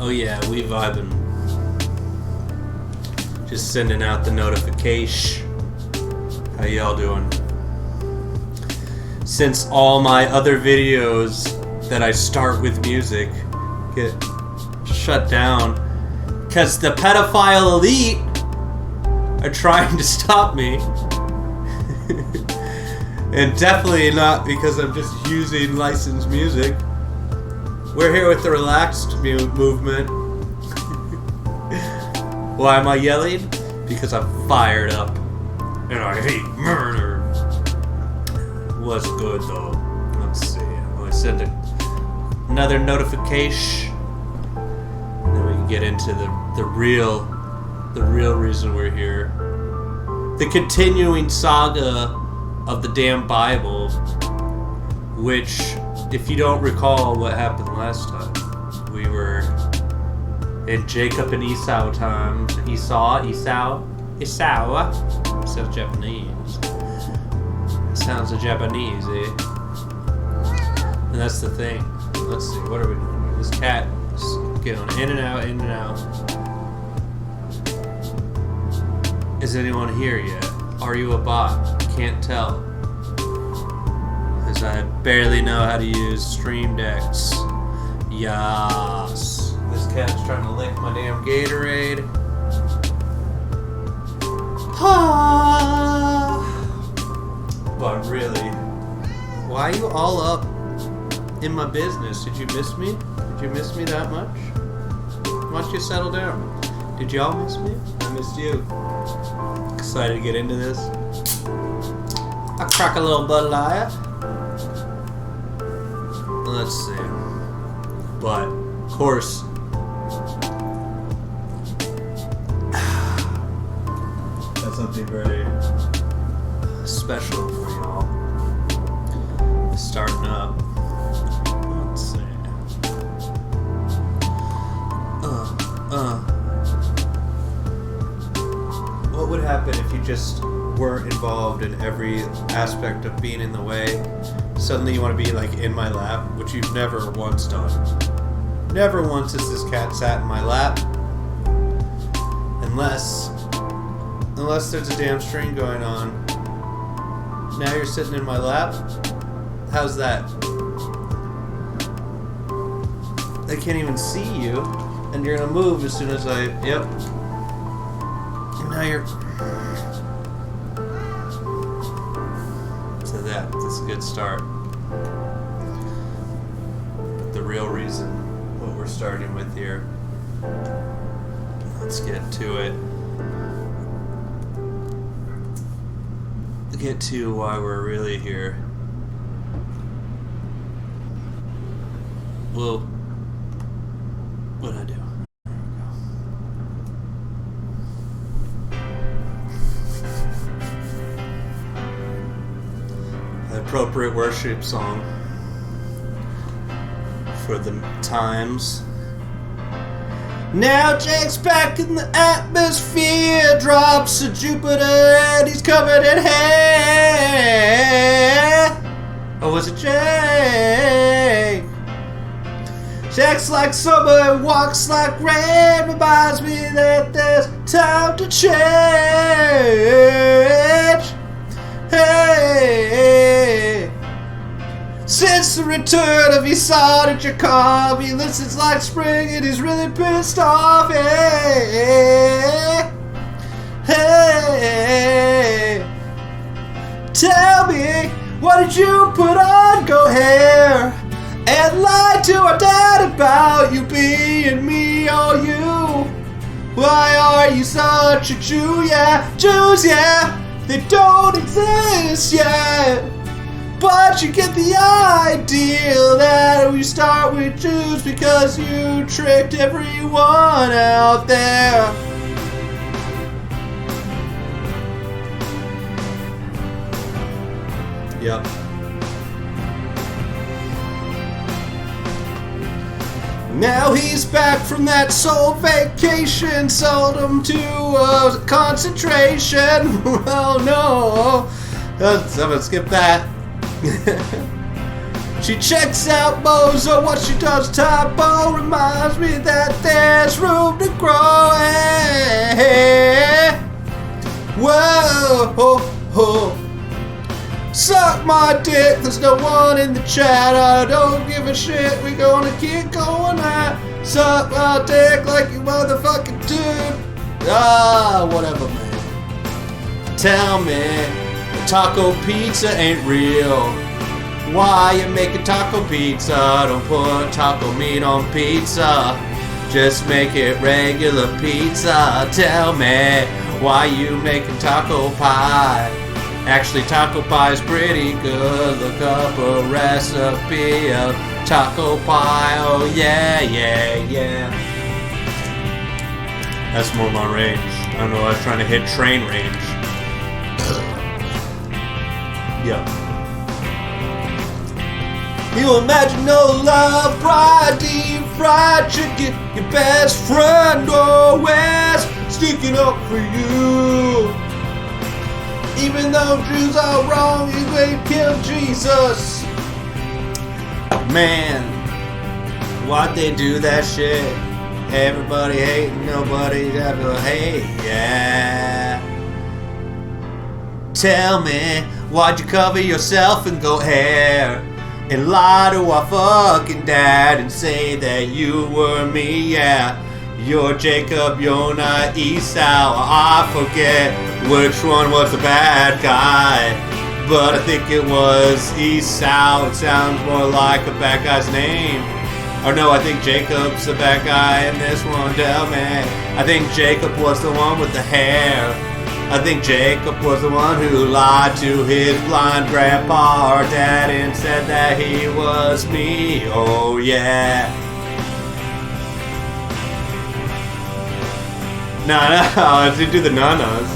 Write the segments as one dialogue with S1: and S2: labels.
S1: Oh yeah, we vibing. Just sending out the notification. How y'all doing? Since all my other videos that I start with music get shut down because the pedophile elite are trying to stop me. And definitely not because I'm just using licensed music. We're here with the relaxed movement. Why am I yelling? Because I'm fired up and I hate murder. What's good though? Let's see. I'm gonna send another notification, and then we can get into the real reason we're here. The continuing saga of the damn Bible, which, if you don't recall what happened last time, we were in Jacob and Esau times. Esau. Sounds Japanese. Sounds a Japanese, eh? And that's the thing. Let's see, what are we doing here? This cat is going in and out, in and out. Is anyone here yet? Are you a bot? Can't tell. Because I barely know how to use Stream Decks. Yas. This cat's trying to lick my damn Gatorade. But really, why are you all up in my business? Did you miss me? Did you miss me that much? Why don't you settle down? Did y'all miss me? I missed you. Excited to get into this. I'll crack a little Bud Light. Let's see. But, of course, that's something very special for y'all. Starting up. Let's see. What would happen if you just weren't involved in every aspect of being in the way? Suddenly you want to be like in my lap, which you've never once done. Never once has this cat sat in my lap. Unless there's a damn stream going on. Now you're sitting in my lap? How's that? I can't even see you, and you're gonna move as soon as I... Yep. And now you're... So that's a good start. But the real reason, what we're starting with here, let's get to it. Get to why we're really here. Well, what'd I do? The appropriate worship song for the times. Now Jake's back in the atmosphere, drops to Jupiter, and he's covered in hair. Or was it Jake? Jake's like summer and walks like rain, reminds me that there's time to change. Hey. Since the return of Esau to Jacob, he listens like spring and he's really pissed off. Hey, hey, tell me, what did you put on? Go here and lie to our dad about you being me or you. Why are you such a Jew? Yeah, Jews, yeah, they don't exist yet. But you get the idea that we start with Jews because you tricked everyone out there. Yep. Now he's back from that soul vacation, sold him to concentration. Well, no. I'm gonna skip that. She checks out Bozo, what she does Typo reminds me that there's room to grow. Hey, whoa, ho, ho. Suck my dick, there's no one in the chat. I don't give a shit, we gonna keep going at. Suck my dick like you motherfucking dude. Ah, whatever, man. Tell me, taco pizza ain't real. Why you making taco pizza? Don't put taco meat on pizza. Just make it regular pizza. Tell me, why you making taco pie? Actually, taco pie is pretty good. Look up a recipe of taco pie. Oh yeah, yeah, yeah. That's more my range. I don't know, I was trying to hit train range. Yeah. You imagine no love, pride, deep fried chicken. Your best friend always sticking up for you. Even though Jews are wrong, he ain't killed Jesus. Man, why'd they do that shit? Everybody hating, nobody ever hate, yeah. Tell me, why'd you cover yourself in goat hair? And lie to our fucking dad and say that you were me, yeah. You're Jacob, you're not Esau. I forget which one was the bad guy, but I think it was Esau. It sounds more like a bad guy's name. Or no, I think Jacob's the bad guy in this one. Tell me, I think Jacob was the one with the hair. I think Jacob was the one who lied to his blind grandpa or dad and said that he was me. Oh yeah. No, did do the nanas.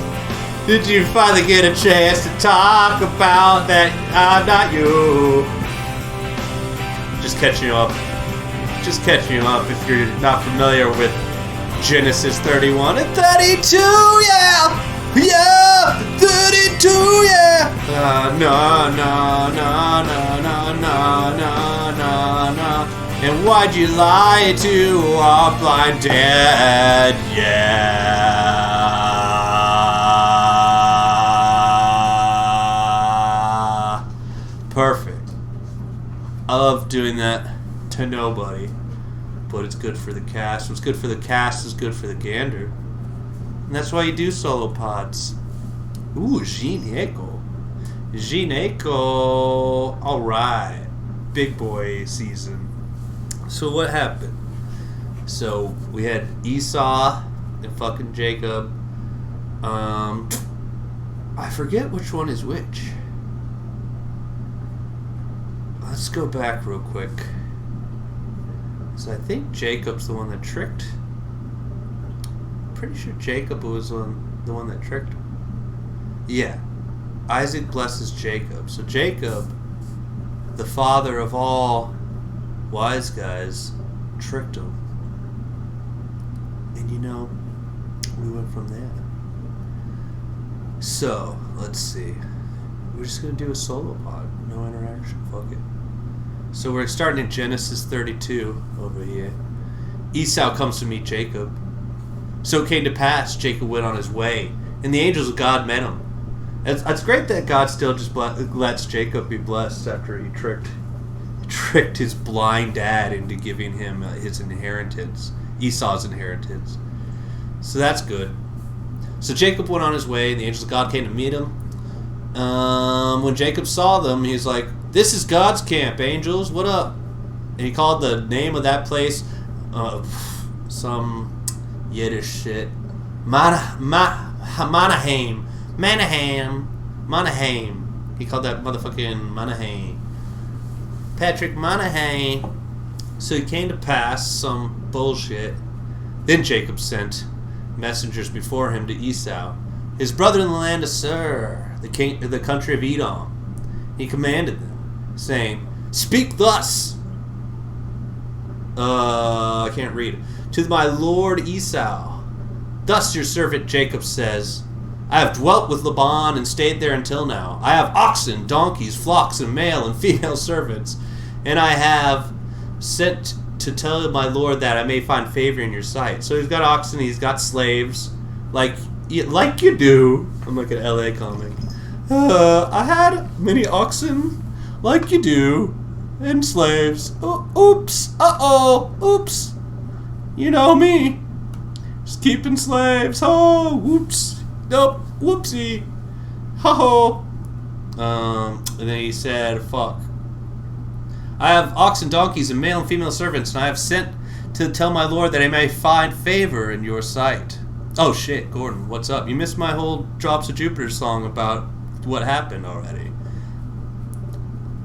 S1: Did you finally get a chance to talk about that I'm not you? Just catching you up. Just catching you up if you're not familiar with Genesis 31 and 32, yeah! Yeah! 32, yeah! No, no, no, no, no, no, no, no, no. And why'd you lie to our blind dad? Yeah. Perfect. I love doing that to nobody, but it's good for the cast. What's good for the cast is good for the gander. And that's why you do solo pods. Ooh, Gineco. Gineco. Alright. Big boy season. So what happened? So we had Esau and fucking Jacob. I forget which one is which. Let's go back real quick. So I think Jacob's the one that tricked. Pretty sure Jacob was the one that tricked. Yeah. Isaac blesses Jacob. So Jacob, the father of all wise guys, tricked him. And you know, we went from there. So, let's see. We're just going to do a solo pod. No interaction. Fuck it. So we're starting in Genesis 32 over here. Esau comes to meet Jacob. So it came to pass, Jacob went on his way, and the angels of God met him. It's great that God still just lets Jacob be blessed after he tricked his blind dad into giving him his inheritance, Esau's inheritance. So that's good. So Jacob went on his way, and the angels of God came to meet him. When Jacob saw them, he was like, "This is God's camp, angels. What up?" And he called the name of that place some Yiddish shit. Manaheim. He called that motherfucking Manaheim. Patrick Manaheim. So it came to pass some bullshit. Then Jacob sent messengers before him to Esau, his brother in the land of Seir, the country of Edom. He commanded them, saying, "Speak thus." I can't read. "To my lord Esau. Thus your servant Jacob says, I have dwelt with Laban and stayed there until now. I have oxen, donkeys, flocks, and male and female servants. and I have sent to tell my lord that I may find favor in your sight. So he's got oxen, he's got slaves, like you do. I'm like an LA comic. I had many oxen, like you do, and slaves. Oh, oops, oops. You know me. Just keeping slaves. Oh, whoops. Nope, whoopsie. Ho-ho. And then he said, fuck. I have oxen, donkeys, and male and female servants, and I have sent to tell my lord that I may find favor in your sight. Oh shit, Gordon, what's up? You missed my whole Drops of Jupiter song about what happened already.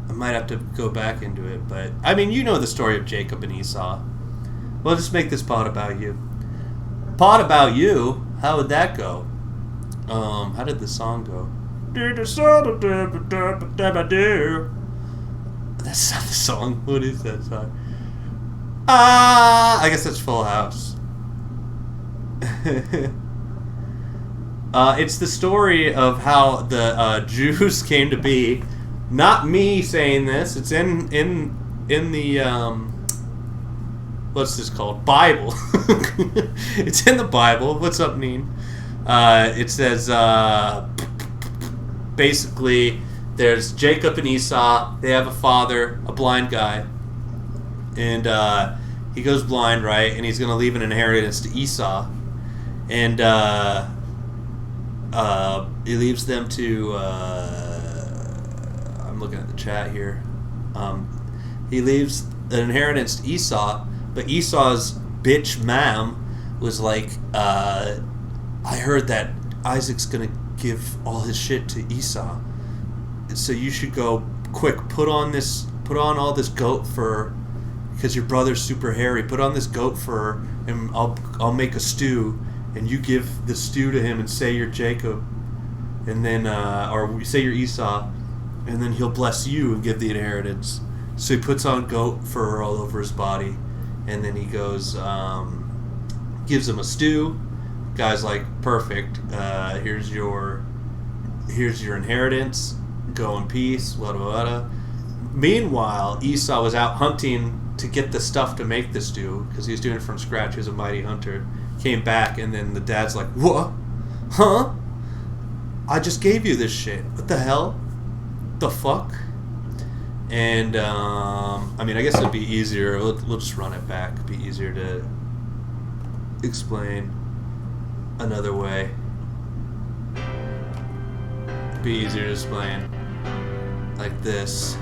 S1: I might have to go back into it, but I mean, you know the story of Jacob and Esau. We'll just make this pod about you. Pod about you? How would that go? How did the song go? That's not the song. What is that song? I guess that's Full House. It's the story of how the Jews came to be. Not me saying this. It's in the what's this called? Bible. It's in the Bible. What's up, Neen? It says basically there's Jacob and Esau. They have a father, a blind guy, and he goes blind, right? And he's going to leave an inheritance to Esau, and he leaves them to. I'm looking at the chat here. He leaves an inheritance to Esau, but Esau's bitch mom was like, I heard that Isaac's gonna give all his shit to Esau, so you should go quick. Put on all this goat fur, because your brother's super hairy. Put on this goat fur, and I'll make a stew, and you give the stew to him, and say you're Jacob, and then or say you're Esau, and then he'll bless you and give the inheritance. So he puts on goat fur all over his body, and then he goes, gives him a stew. Guy's like, perfect. Here's your inheritance. Go in peace. Blah blah blah. Meanwhile, Esau was out hunting to get the stuff to make the stew because he was doing it from scratch. He was a mighty hunter. Came back, and then the dad's like, "What? Huh? I just gave you this shit. What the hell? The fuck?" And I mean, I guess it'd be easier. We'll just run it back. It'd be easier to explain another way. It'd be easier to explain like this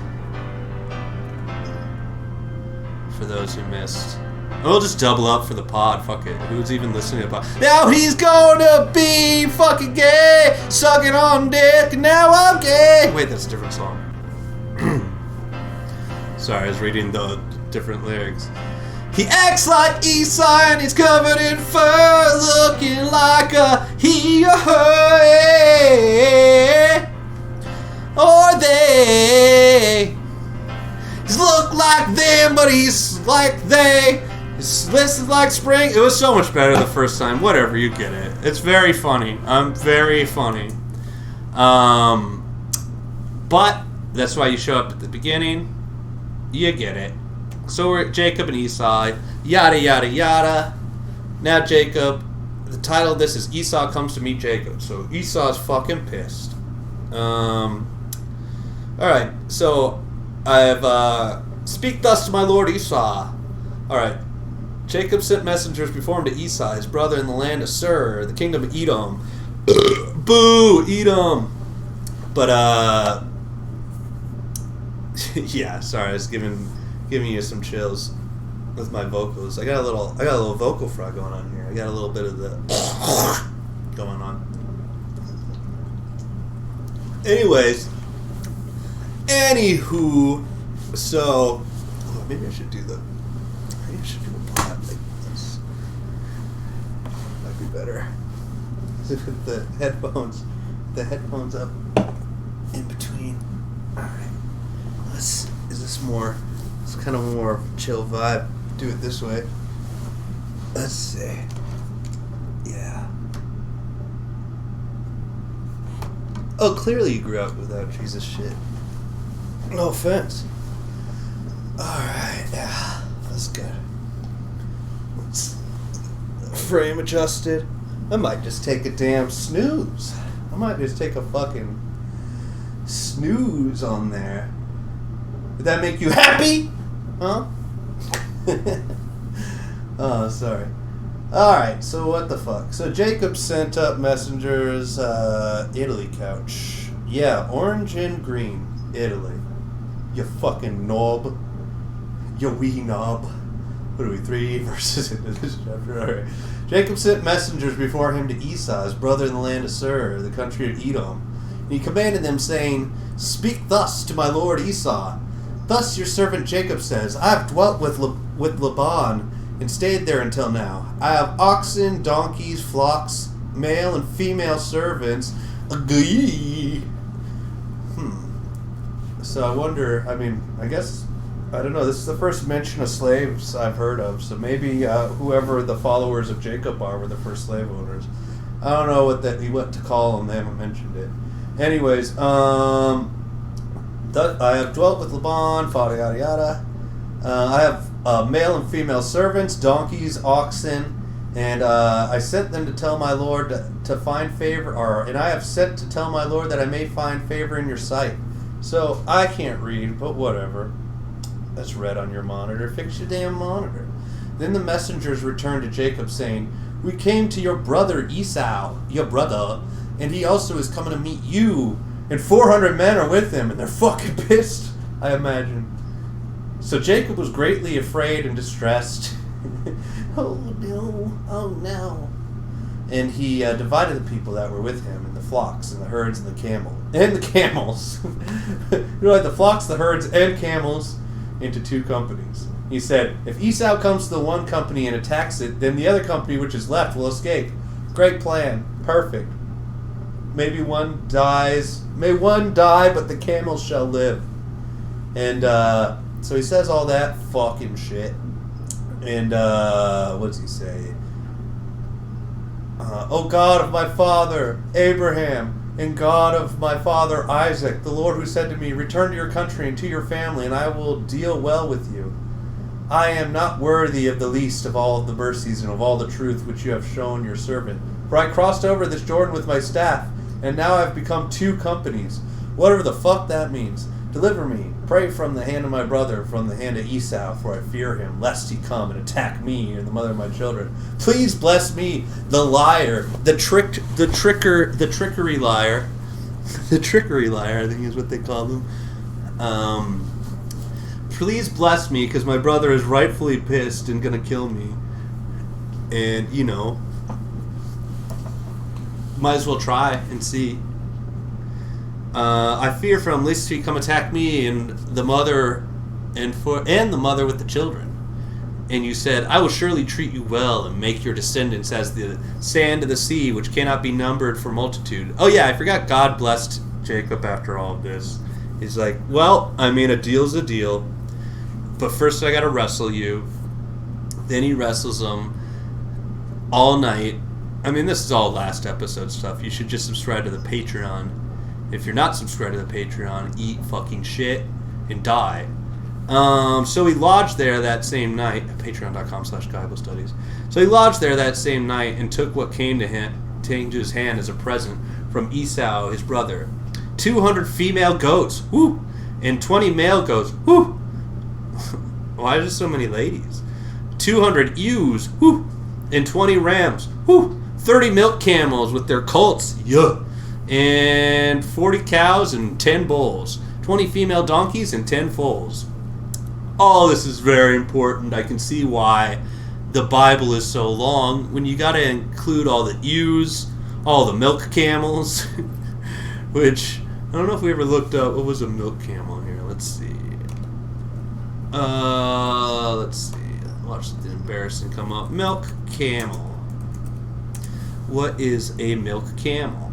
S1: for those who missed. We'll just double up for the pod. Fuck it. Who's even listening to the pod? Now he's gonna be fucking gay, sucking on dick. Now I'm gay. Wait, that's a different song. Sorry, I was reading the different lyrics. He acts like Esau and he's covered in fur, looking like a he or her, or they. He's look like them, but he's like they. This is like spring. It was so much better the first time. Whatever, you get it. It's very funny. I'm very funny. But that's why you show up at the beginning. You get it. So we're at Jacob and Esau. Yada yada yada. Now Jacob. The title of this is Esau comes to meet Jacob. So Esau's fucking pissed. Alright, so I've speak thus to my lord Esau. Alright. Jacob sent messengers before him to Esau, his brother in the land of Sur, the kingdom of Edom. Boo, Edom. But yeah, sorry, I was giving you some chills with my vocals. I got a little vocal fry going on here. I got a little bit of the going on. Anyways, anywho, so maybe I should do a pod like this. Might be better. The headphones up in between. All right. Is this more? It's kind of more chill vibe. Do it this way. Let's see. Yeah. Oh, clearly you grew up without Jesus shit. No offense.
S2: Alright, yeah, that's good. Frame adjusted. I might just take a damn snooze. I might just take a fucking snooze on there. Did that make you happy? Huh? Oh, sorry. Alright, so what the fuck? So Jacob sent up messengers, Italy couch. Yeah, orange and green, Italy. You fucking knob. You wee knob. What are we, 3 verses into this chapter? Alright. Jacob sent messengers before him to Esau, his brother in the land of Seir, the country of Edom. And he commanded them, saying, Speak thus to my lord Esau. Thus your servant Jacob says, I have dwelt with Laban and stayed there until now. I have oxen, donkeys, flocks, male and female servants. So I wonder, I guess, I don't know, this is the first mention of slaves I've heard of, so maybe whoever the followers of Jacob are were the first slave owners. I don't know what to call them, they haven't mentioned it. Anyways, I have dwelt with Laban, yada yada. I have male and female servants, donkeys, oxen, and I sent them to tell my Lord to find favor, and I have sent to tell my Lord that I may find favor in your sight. So, I can't read, but whatever. That's read on your monitor. Fix your damn monitor. Then the messengers returned to Jacob, saying, We came to your brother Esau, your brother, and he also is coming to meet you, and 400 men are with him, and they're fucking pissed, I imagine. So Jacob was greatly afraid and distressed. Oh no. And he divided the people that were with him, and the flocks, and the herds, and the camels. Like the flocks, the herds, and camels into 2 companies. He said, If Esau comes to the one company and attacks it, then the other company which is left will escape. Great plan. Perfect. Maybe one dies. May one die, but the camels shall live. And so he says all that fucking shit. And what does he say? O God of my father Abraham, and God of my father Isaac, the Lord who said to me, Return to your country and to your family, and I will deal well with you. I am not worthy of the least of all of the mercies and of all the truth which you have shown your servant. For I crossed over this Jordan with my staff, and now I have become 2 companies. Whatever the fuck that means. Deliver me, pray from the hand of my brother, from the hand of Esau, for I fear him, lest he come and attack me and the mother of my children. Please bless me, the liar, the trickery liar. The trickery liar, I think is what they call them. Please bless me, because my brother is rightfully pissed and gonna kill me. And, might as well try and see. I fear for him lest he come attack me and the mother and the mother with the children. And you said, I will surely treat you well and make your descendants as the sand of the sea, which cannot be numbered for multitude. Oh yeah, I forgot God blessed Jacob after all of this. He's like, well, a deal's a deal, but first I gotta wrestle you. Then he wrestles him all night. This is all last episode stuff. You should just subscribe to the Patreon. If you're not subscribed to the Patreon, eat fucking shit and die. So he lodged there that same night at patreon.com/Guyble Studies. So he lodged there that same night and took what came to his hand as a present from Esau, his brother. 200 female goats, whoo, and 20 male goats, whoo. Why are there so many ladies? 200 ewes, whoo, and 20 rams, whoo. 30 milk camels with their colts, yeah. And 40 cows and 10 bulls. 20 female donkeys and 10 foals. All this is very important. I can see why the Bible is so long when you got to include all the ewes, all the milk camels, which I don't know if we ever looked up. What was a milk camel here? Let's see. Watch something embarrassing come up. Milk camel. What is a milk camel?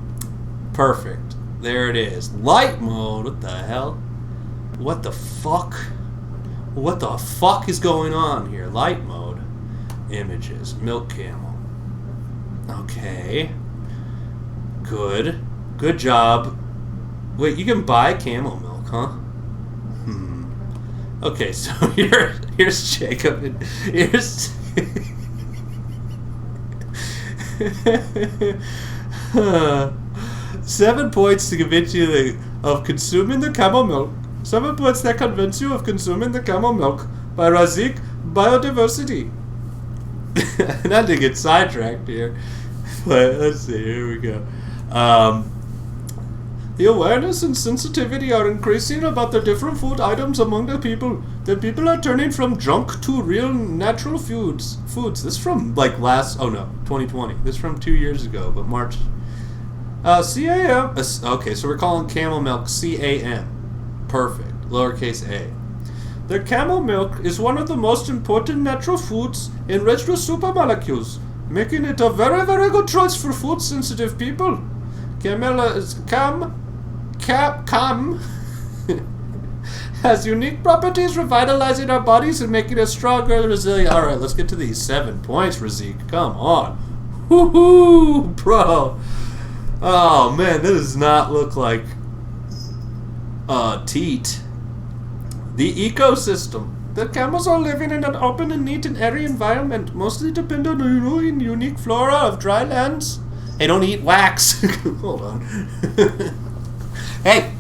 S2: Perfect. There it is. Light mode. What the hell? What the fuck? What the fuck is going on here? Light mode. Images. Milk camel. Okay. Good. Good job. Wait, you can buy camel milk, huh?
S1: Okay, so here's Jacob, and here's 7 points to convince you of consuming the camel milk. 7 points that convince you of consuming the camel milk by Razik Biodiversity. Not to get sidetracked here, but let's see. Here we go. The awareness and sensitivity are increasing about the different food items among the people. The people are turning from junk to real natural foods. This is from like 2020. This is from 2 years ago, but March. CAM. Okay, so we're calling camel milk CAM. Perfect. Lowercase a. The camel milk is one of the most important natural foods enriched with supermolecules, making it a very, very good choice for food-sensitive people. Camel has unique properties, revitalizing our bodies and making us stronger and resilient. All right, let's get to these 7 points, Razik. Come on. Woohoo, bro. Oh, man, this does not look like teat. The ecosystem. The camels are living in an open and neat and airy environment, mostly dependent on unique flora of dry lands. Hey, don't eat wax. Hold on. Hey!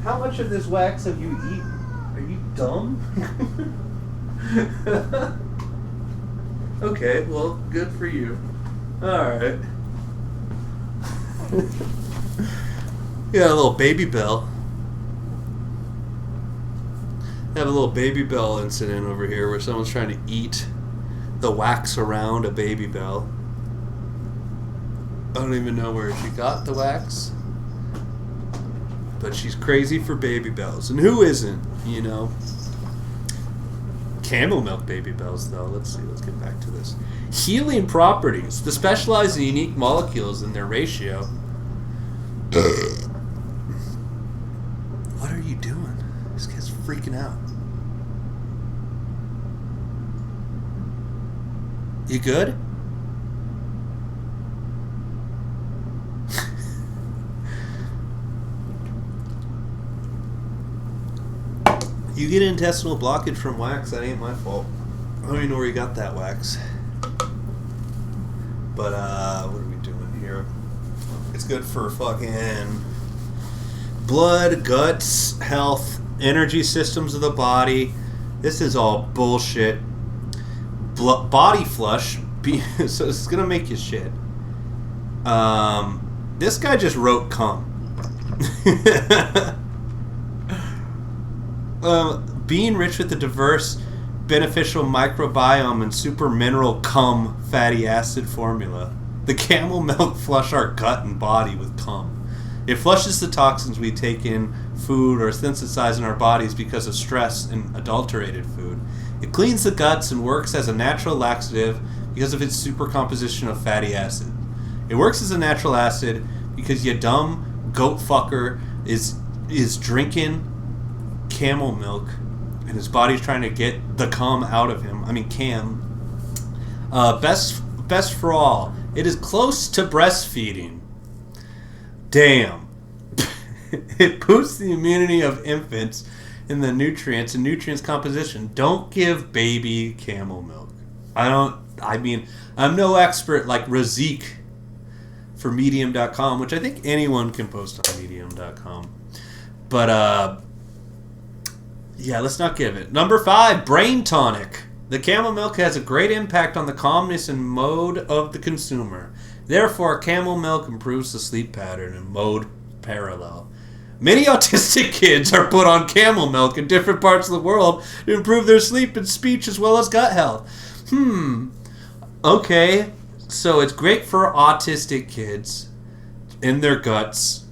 S1: How much of this wax have you eaten? Are you dumb? Okay, well, good for you. Alright. Yeah, a little baby bell. I have a little baby bell incident over here where someone's trying to eat the wax around a baby bell. I don't even know where she got the wax, but she's crazy for baby bells. And who isn't, you know? Camel milk baby bells, though. Let's see, let's get back to this. Healing properties. The specialized and unique molecules in their ratio. What are you doing? This guy's freaking out. You good? You get intestinal blockage from wax, that ain't my fault. I don't even know where you got that wax. But, what are we doing here? It's good for fucking blood, guts, health, energy systems of the body. This is all bullshit. Body flush. So it's gonna make you shit. This guy just wrote cum. Being rich with a diverse, beneficial microbiome and super mineral cum fatty acid formula. The camel milk flush our gut and body with cum. It flushes the toxins we take in food or synthesize in our bodies because of stress and adulterated food. It cleans the guts and works as a natural laxative because of its super composition of fatty acid. It works as a natural acid because you dumb goat fucker is drinking camel milk and his body's trying to get the cum out of him. I mean, cam. Best for all. It is close to breastfeeding. Damn. It boosts the immunity of infants in the nutrients and nutrients composition. Don't give baby camel milk. I'm no expert like Razik for Medium.com, which I think anyone can post on Medium.com. But, yeah, let's not give it. Number 5, brain tonic. The camel milk has a great impact on the calmness and mood of the consumer. Therefore, camel milk improves the sleep pattern and mode parallel. Many autistic kids are put on camel milk in different parts of the world to improve their sleep and speech as well as gut health. Okay, so it's great for autistic kids in their guts.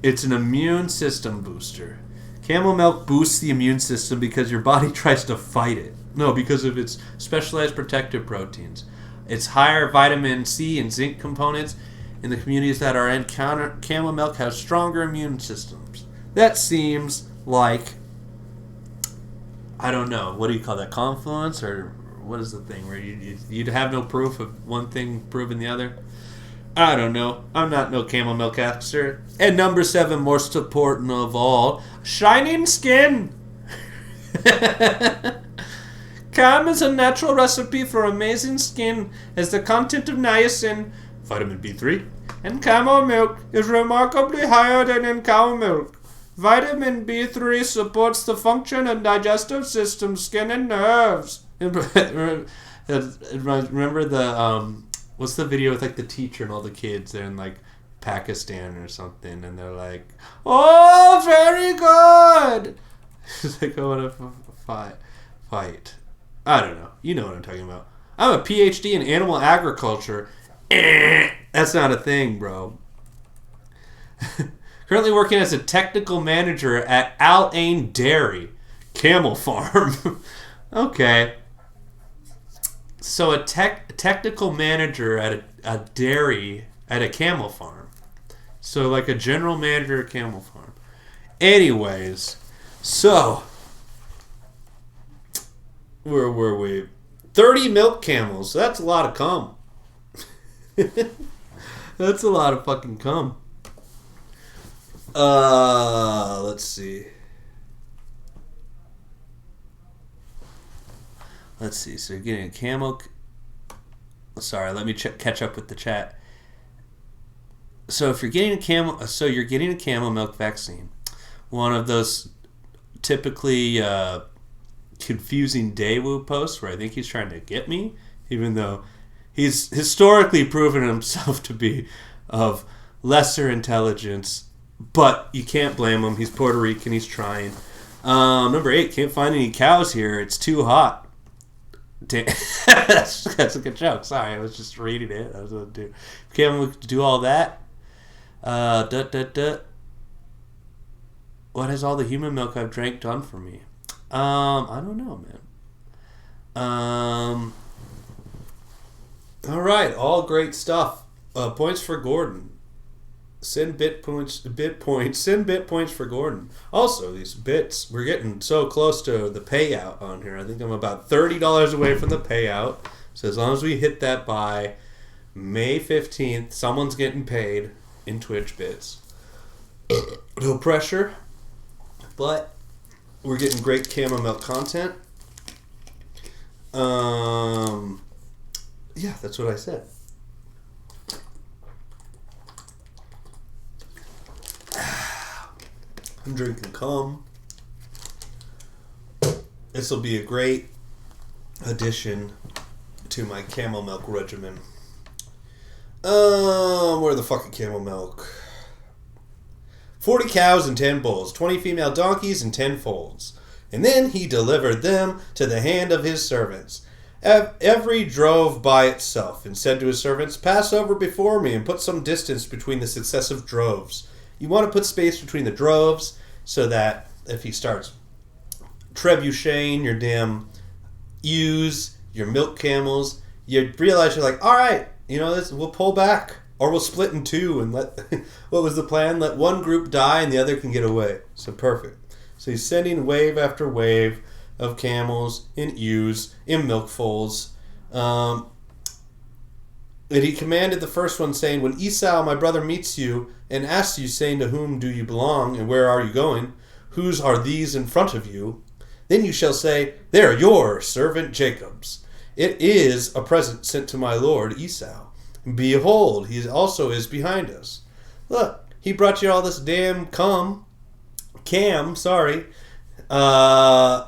S1: It's an immune system booster. Camel milk boosts the immune system because your body tries to fight it. No, because of its specialized protective proteins. Its higher vitamin C and zinc components in the communities that are in camel milk have stronger immune systems. That seems like, I don't know, what do you call that, confluence? Or what is the thing where you'd have no proof of one thing proving the other? I don't know. I'm not no camel milk caster. And number 7, most important of all, shining skin. Cam is a natural recipe for amazing skin, as the content of niacin, vitamin B3, and camel milk is remarkably higher than in cow milk. Vitamin B3 supports the function of digestive system, skin, and nerves. Remember the what's the video with like the teacher and all the kids? They're in like Pakistan or something, and they're like, "Oh, very good." It's like, "I want to fight." I don't know. You know what I'm talking about. I'm a PhD in animal agriculture. That's not a thing, bro. Currently working as a technical manager at Al Ain Dairy Camel Farm. Okay. So a technical manager at a dairy at a camel farm. So like a general manager at a camel farm. Anyways, so where were we? 30 milk camels. That's a lot of cum. That's a lot of fucking cum. Let's see. So you're getting a camel. Sorry, let me catch up with the chat. So if you're getting you're getting a camel milk vaccine. One of those typically confusing Daewoo posts where I think he's trying to get me, even though he's historically proven himself to be of lesser intelligence. But you can't blame him. He's Puerto Rican. He's trying. Number 8, can't find any cows here. It's too hot. That's a good joke. Sorry, I was just reading it. I was going to do all that. What has all the human milk I've drank done for me? I don't know, man. All right, all great stuff. Points for Gordon. Send bit points. Send bit points for Gordon. Also, these bits, we're getting so close to the payout on here. I think I'm about $30 away from the payout. So as long as we hit that by May 15th, someone's getting paid in Twitch bits. No pressure, but we're getting great camel milk content. Yeah, that's what I said. I'm drinking cum. This will be a great addition to my camel milk regimen. Where the fucking camel milk? 40 cows and 10 bulls, 20 female donkeys and 10 foals. And then he delivered them to the hand of his servants. Every drove by itself, and said to his servants, "Pass over before me, and put some distance between the successive droves." You want to put space between the droves so that if he starts trebucheting your damn ewes, your milk camels, you realize you're like, all right, we'll pull back, or we'll split in two and let. What was the plan? Let one group die and the other can get away. So perfect. So he's sending wave after wave of camels and ewes in milk foals. And he commanded the first one, saying, "When Esau, my brother, meets you and asks you, saying, 'To whom do you belong, and where are you going? Whose are these in front of you?' Then you shall say, 'They are your servant Jacob's. It is a present sent to my lord Esau. Behold, he also is behind us. Look, he brought you all this damn cam, sorry. And,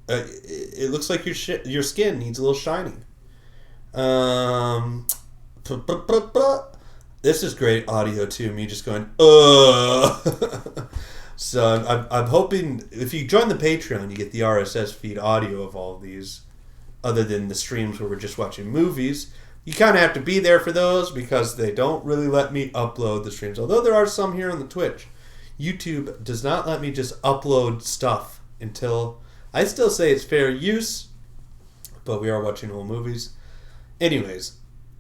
S1: it looks like your skin needs a little shining. This is great audio too. Me just going, So I'm hoping if you join the Patreon, you get the RSS feed audio of all of these, other than the streams where we're just watching movies. You kind of have to be there for those because they don't really let me upload the streams. Although there are some here on the Twitch. YouTube does not let me just upload stuff until I still say it's fair use, but we are watching whole movies. Anyways,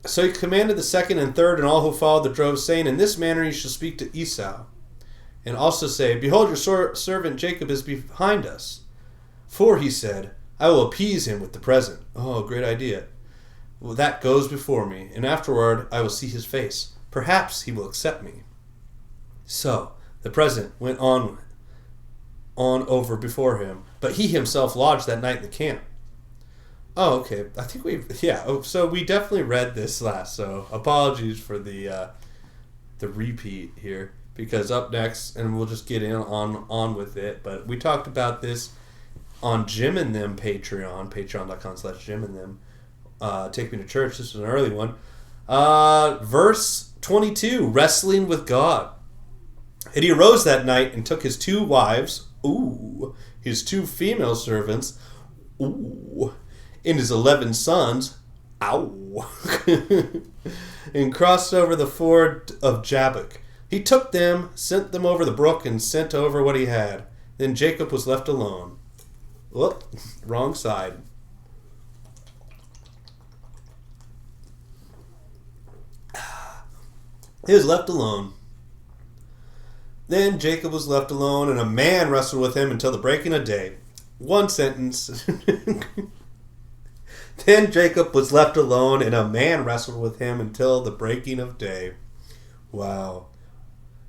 S1: so he commanded the second and third and all who followed the drove, saying, "In this manner you shall speak to Esau, and also say, Behold, your servant Jacob is behind us. For he said, I will appease him with the present." Oh, great idea.
S2: Well, that goes before me, and afterward I will see his face. Perhaps he will accept me. So the president went on over before him, but he himself lodged that night in the camp. Oh, okay. I think so we definitely read this last, so apologies for the repeat here, because up next, and we'll just get on with it, but we talked about this on Jim and Them Patreon, patreon.com/Jim and Them. Take Me to Church. This was an early one. Verse 22, wrestling with God. And he arose that night and took his 2 wives, his 2 female servants, and his 11 sons, and crossed over the ford of Jabbok. He took them, sent them over the brook, and sent over what he had. Then Jacob was left alone. Whoop, wrong side. He was left alone. Then Jacob was left alone, and a man wrestled with him until the breaking of day. One sentence. Then Jacob was left alone, and a man wrestled with him until the breaking of day. Wow.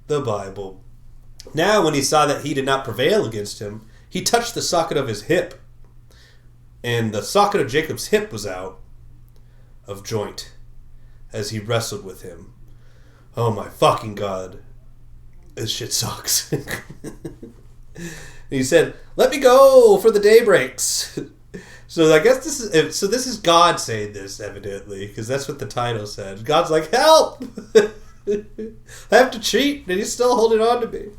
S2: The Bible. Now when he saw that he did not prevail against him, he touched the socket of his hip. And the socket of Jacob's hip was out of joint as he wrestled with him. Oh my fucking God. This shit sucks. He said, "Let me go, for the day breaks." So I guess this is God saying this, evidently, because that's what the title said. God's like, "Help! I have to cheat, and he's still holding on to me.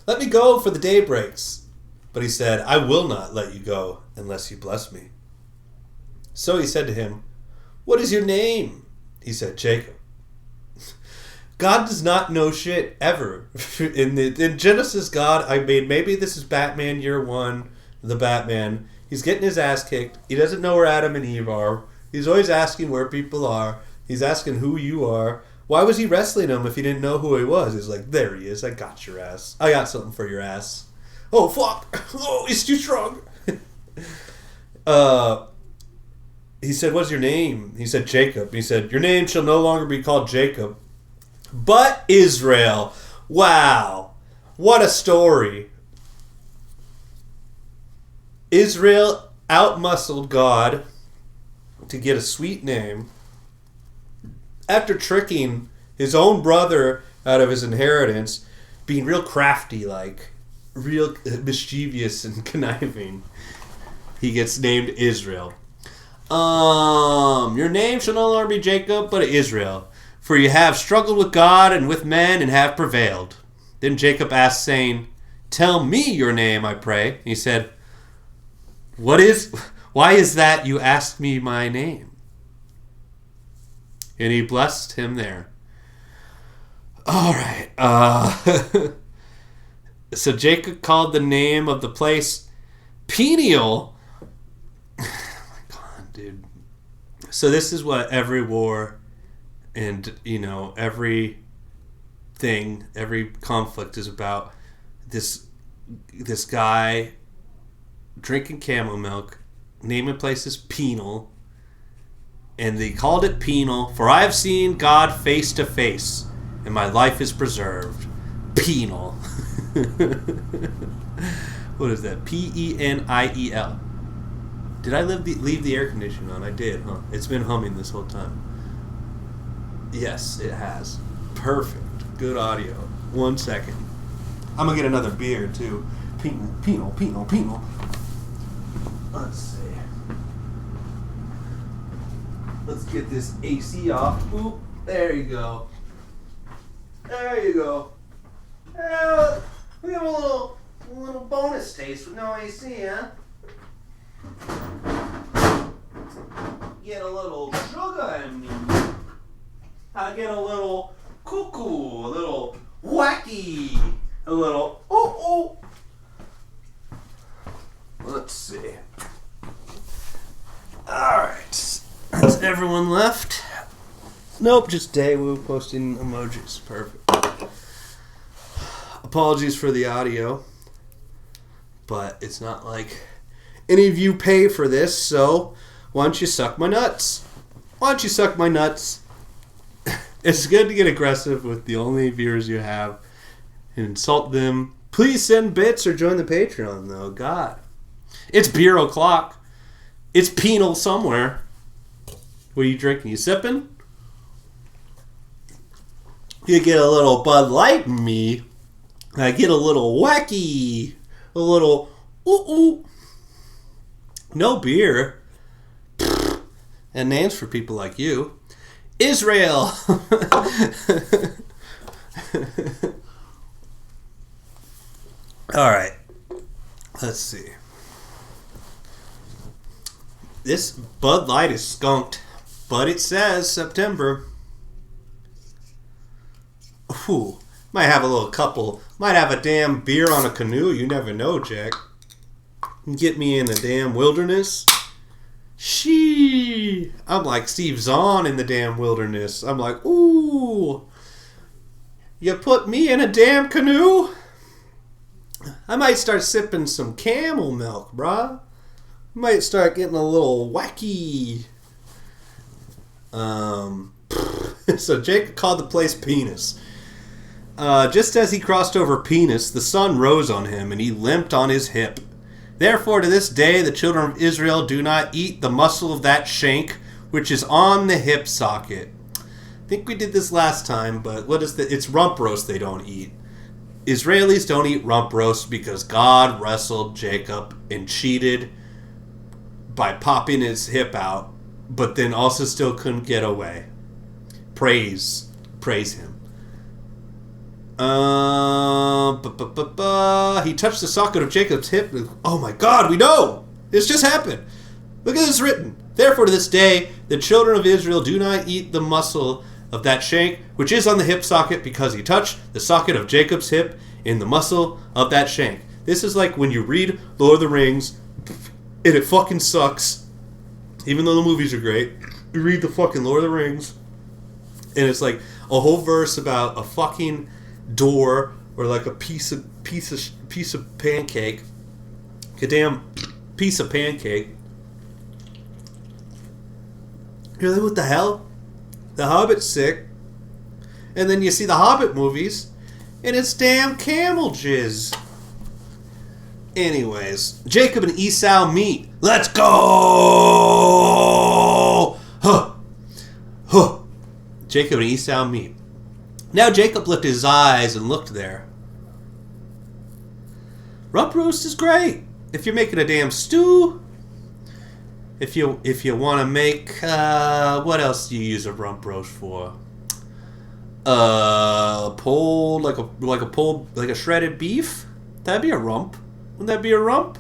S2: Let me go, for the day breaks." But he said, "I will not let you go unless you bless me." So he said to him, "What is your name?" He said, "Jacob." God does not know shit ever. In Genesis, maybe this is Batman Year 1, the Batman. He's getting his ass kicked. He doesn't know where Adam and Eve are. He's always asking where people are. He's asking who you are. Why was he wrestling him if he didn't know who he was? He's like, "There he is. I got your ass. I got something for your ass." Oh, fuck. Oh, he's too strong. He said, "What's your name?" He said, "Jacob." He said, "Your name shall no longer be called Jacob, but Israel." Wow. What a story. Israel outmuscled God to get a sweet name after tricking his own brother out of his inheritance, being real crafty, like real mischievous and conniving. He gets named Israel. Your name shall no longer be Jacob, but Israel, for you have struggled with God and with men and have prevailed. Then Jacob asked, saying, "Tell me your name, I pray." He said, why is that you ask me my name?" And he blessed him there. All right. So Jacob called the name of the place Peniel. Oh my God, dude. So this is what every war and, every conflict is about. This guy drinking camel milk, naming places Penal, and they called it Penal, for I have seen God face to face, and my life is preserved. Penal. What is that? Peniel. Did I leave the air conditioning on? I did, huh? It's been humming this whole time. Yes, it has. Perfect. Good audio. 1 second. I'm gonna get another beer too. Penal. Let's see. Let's get this AC off. Oop, there you go. There you go. We have a little bonus taste with no AC, huh? Get a little sugar in me. I get a little cuckoo, a little wacky, a little oh. Let's see. Alright. Has everyone left? Nope, just Daewoo posting emojis. Perfect. Apologies for the audio, but it's not like any of you pay for this, so Why don't you suck my nuts? Why don't you suck my nuts? It's good to get aggressive with the only viewers you have and insult them. Please send bits or join the Patreon, though. God. It's beer o'clock. It's penal somewhere. What are you drinking? You sipping? You get a little Bud Light in me. I get a little wacky. A little ooh. No beer. And names for people like you. Israel. All right. Let's see. This Bud Light is skunked, but it says September. Ooh, might have a little couple. Might have a damn beer on a canoe. You never know, Jack. Get me in the damn wilderness. Shee. I'm like Steve Zahn in the damn wilderness. I'm like, ooh. You put me in a damn canoe? I might start sipping some camel milk, bruh. Might start getting a little wacky. So Jacob called the place Penis. Just as he crossed over Penis, the sun rose on him, and he limped on his hip. Therefore, to this day, the children of Israel do not eat the muscle of that shank, which is on the hip socket. I think we did this last time, but what is the? It's rump roast they don't eat. Israelis don't eat rump roast because God wrestled Jacob and cheated by popping his hip out, but then also still couldn't get away. Praise him. He touched the socket of Jacob's hip. Oh my God, we know! This just happened. Look at this written. Therefore, to this day, the children of Israel do not eat the muscle of that shank, which is on the hip socket, because he touched the socket of Jacob's hip in the muscle of that shank. This is like when you read Lord of the Rings, and it fucking sucks, even though the movies are great. You read the fucking Lord of the Rings, and it's like a whole verse about a fucking door or like a piece of pancake, a damn piece of pancake. You're like, what the hell? The Hobbit's sick, and then you see the Hobbit movies, and it's damn camel jizz. Anyways, Jacob and Esau meet. Let's go! Huh. Jacob and Esau meet. Now Jacob lifted his eyes and looked there. Rump roast is great. If you're making a damn stew. If you want to make, what else do you use a rump roast for? Pulled, like a shredded beef? That'd be a rump. Wouldn't that be a rump?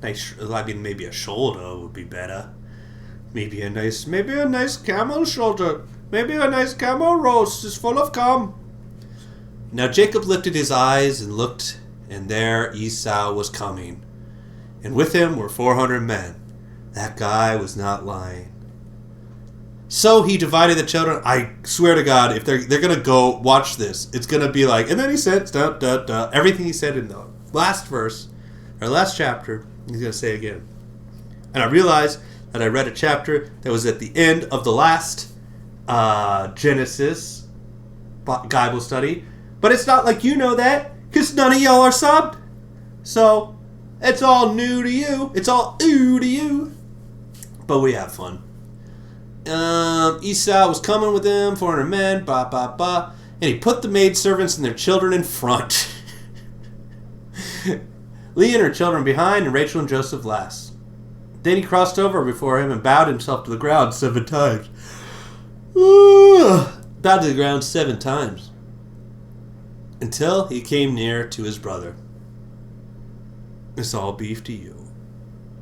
S2: Nice. I mean, maybe a shoulder would be better. Maybe a nice camel shoulder. Maybe a nice camel roast is full of cum. Now Jacob lifted his eyes and looked, and there Esau was coming, and with him were 400 men. That guy was not lying. So he divided the children. I swear to God, if they're gonna go watch this, it's gonna be like, and then he said, everything he said in the last verse, or last chapter, he's gonna say again. And I realized that I read a chapter that was at the end of the last Genesis Guyble study, but it's not like you know that, because none of y'all are subbed. So it's all new to you. It's all ooh to you. But we have fun. Esau was coming with them, 400 men, and he put the maidservants and their children in front. Leah and her children behind, and Rachel and Joseph last. Then he crossed over before him and bowed himself to the ground 7 times. Bowed to the ground 7 times. Until he came near to his brother. It's all beef to you.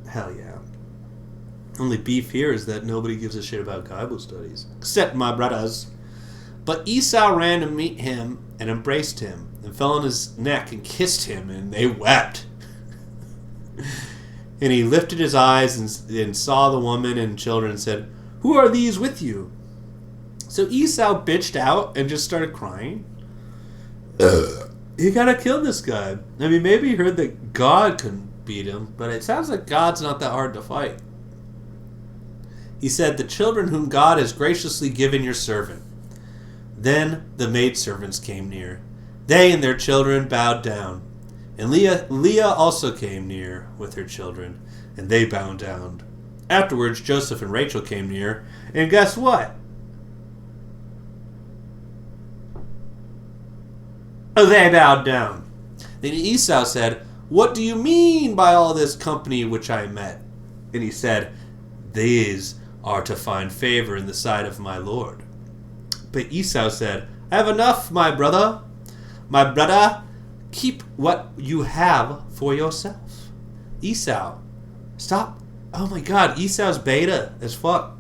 S2: Hell yeah. Only beef here is that nobody gives a shit about Guyble studies. Except my brothers. But Esau ran to meet him and embraced him and fell on his neck and kissed him, and they wept. And he lifted his eyes and saw the woman and children and said, "Who are these with you?" So Esau bitched out and just started crying. You gotta kill this guy. I mean, maybe he heard that God couldn't beat him, but it sounds like God's not that hard to fight.
S1: He said, "The children whom God has graciously given your servant." Then the maidservants came near. They and their children bowed down. And Leah also came near with her children, and they bowed down. Afterwards, Joseph and Rachel came near, and guess what? They bowed down. Then Esau said, "What do you mean by all this company which I met?" And he said, "These are to find favor in the sight of my Lord." But Esau said, "I have enough, my brother. My brother, keep what you have for yourself." Esau, stop. Oh my god, Esau's beta as fuck.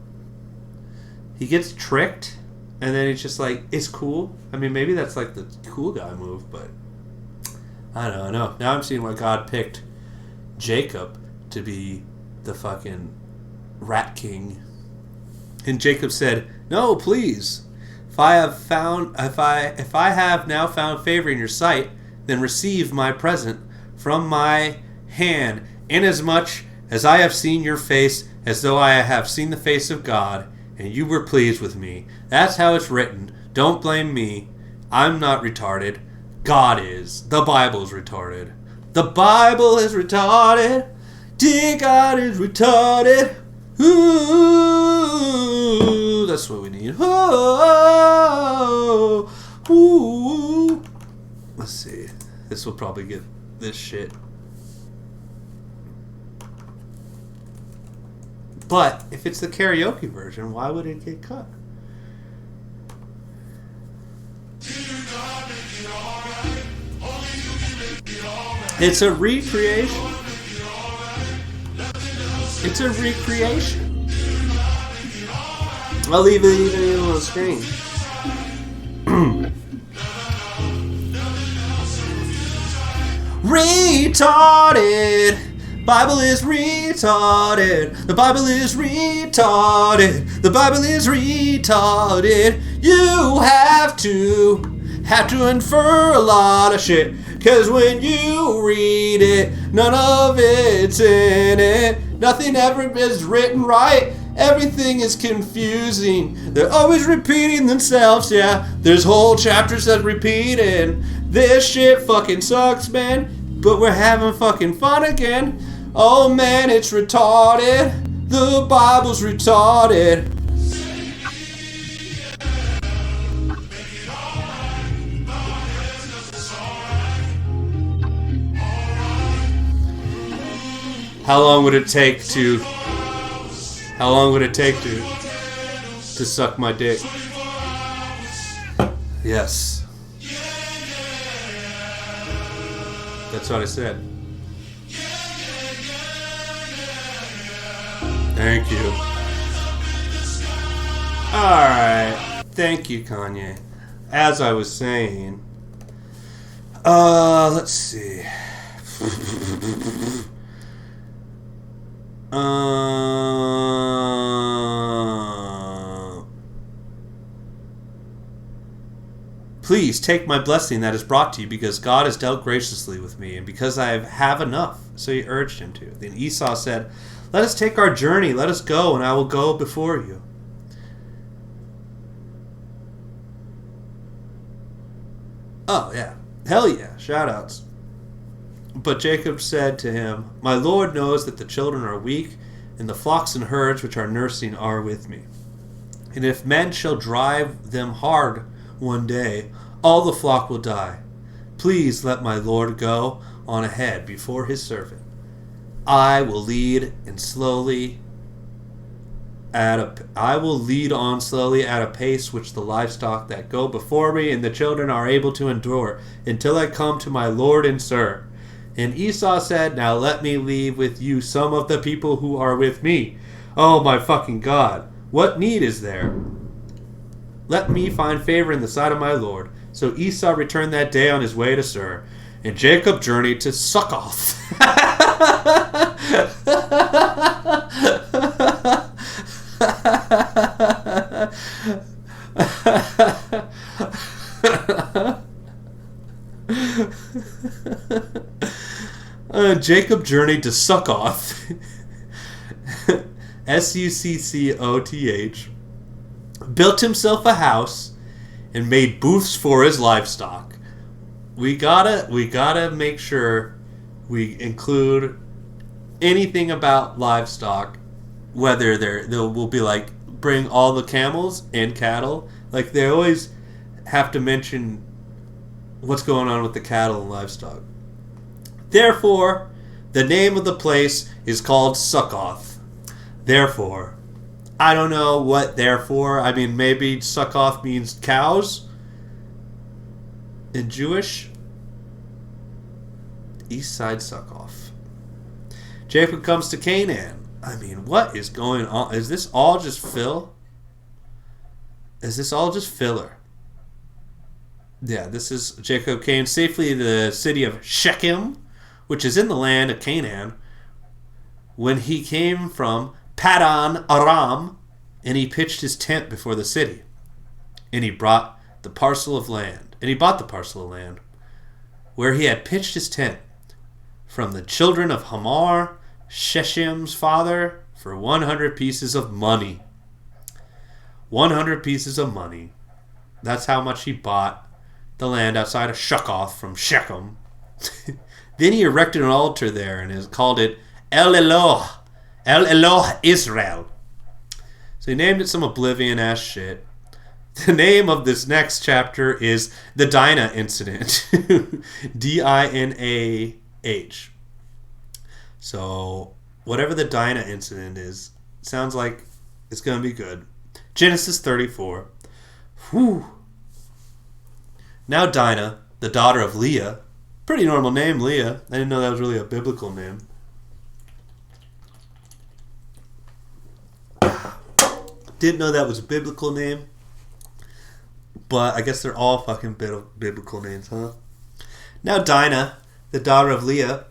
S1: He gets tricked, and then he's just like, it's cool. I mean, maybe that's like the cool guy move, but I don't know. Now I'm seeing why God picked Jacob to be the fucking rat king. And Jacob said, "No, please. If I have now found favor in your sight, then receive my present from my hand, inasmuch as I have seen your face as though I have seen the face of God, and you were pleased with me." That's how it's written. Don't blame me. I'm not retarded. God is. The Bible's retarded. The Bible is retarded. Dear God is retarded. Ooh, that's what we need. Oh, ooh. Let's see. This will probably get this shit. But if it's the karaoke version, why would it get cut? It's a recreation. It's a recreation. I'll leave it even on the screen. Retarded. Bible is retarded. The Bible is retarded. The Bible is retarded. You have to infer a lot of shit. 'Cause when you read it, none of it's in it. Nothing ever is written right. Everything is confusing. They're always repeating themselves, yeah. There's whole chapters that repeated. This shit fucking sucks, man. But we're having fucking fun again. Oh man, it's retarded. The Bible's retarded. How long would it take to suck my dick? Yes. That's what I said. Thank you. Alright. Thank you, Kanye. As I was saying, let's see. Please take my blessing that is brought to you, because God has dealt graciously with me, and because I have enough. So he urged him to. Then Esau said, "Let us take our journey. Let us go, and I will go before you." Oh, yeah. Hell yeah. Shout-outs. But Jacob said to him, "My Lord knows that the children are weak, and the flocks and herds which are nursing are with me. And if men shall drive them hard one day, all the flock will die. Please let my Lord go on ahead before his servant. I will lead on slowly at a pace which the livestock that go before me and the children are able to endure, until I come to my Lord and Sir." And Esau said, "Now let me leave with you some of the people who are with me." Oh my fucking God. What need is there? Let me find favor in the sight of my Lord. So Esau returned that day on his way to Sir, and Jacob journeyed to Succoth. Jacob journeyed to Succoth Succoth, built himself a house and made booths for his livestock. We gotta make sure we include anything about livestock, whether there will be like bring all the camels and cattle. Like they always have to mention what's going on with the cattle and livestock. Therefore, the name of the place is called Succoth. Therefore, I don't know what therefore. I mean, maybe Succoth means cows in Jewish. East side Succoth. Jacob comes to Canaan. I mean, what is going on? Is this all just fill? Is this all just filler? Yeah, this is Jacob came safely to the city of Shechem, which is in the land of Canaan, when he came from Paddan Aram, and he pitched his tent before the city. And he bought the parcel of land, where he had pitched his tent, from the children of Hamor, Shechem's father, for 100 pieces of money. 100 pieces of money. That's how much he bought the land outside of Succoth from Shechem. Then he erected an altar there and has called it El Eloh Israel. So he named it some oblivion ass shit. The name of this next chapter is the Dinah Incident. Dinah. So whatever the Dinah Incident is, sounds like it's going to be good. Genesis 34. Whew. Now Dinah, the daughter of Leah, pretty normal name, Leah. I didn't know that was really a biblical name. Didn't know that was a biblical name. But I guess they're all fucking biblical names, huh? Now Dinah, the daughter of Leah,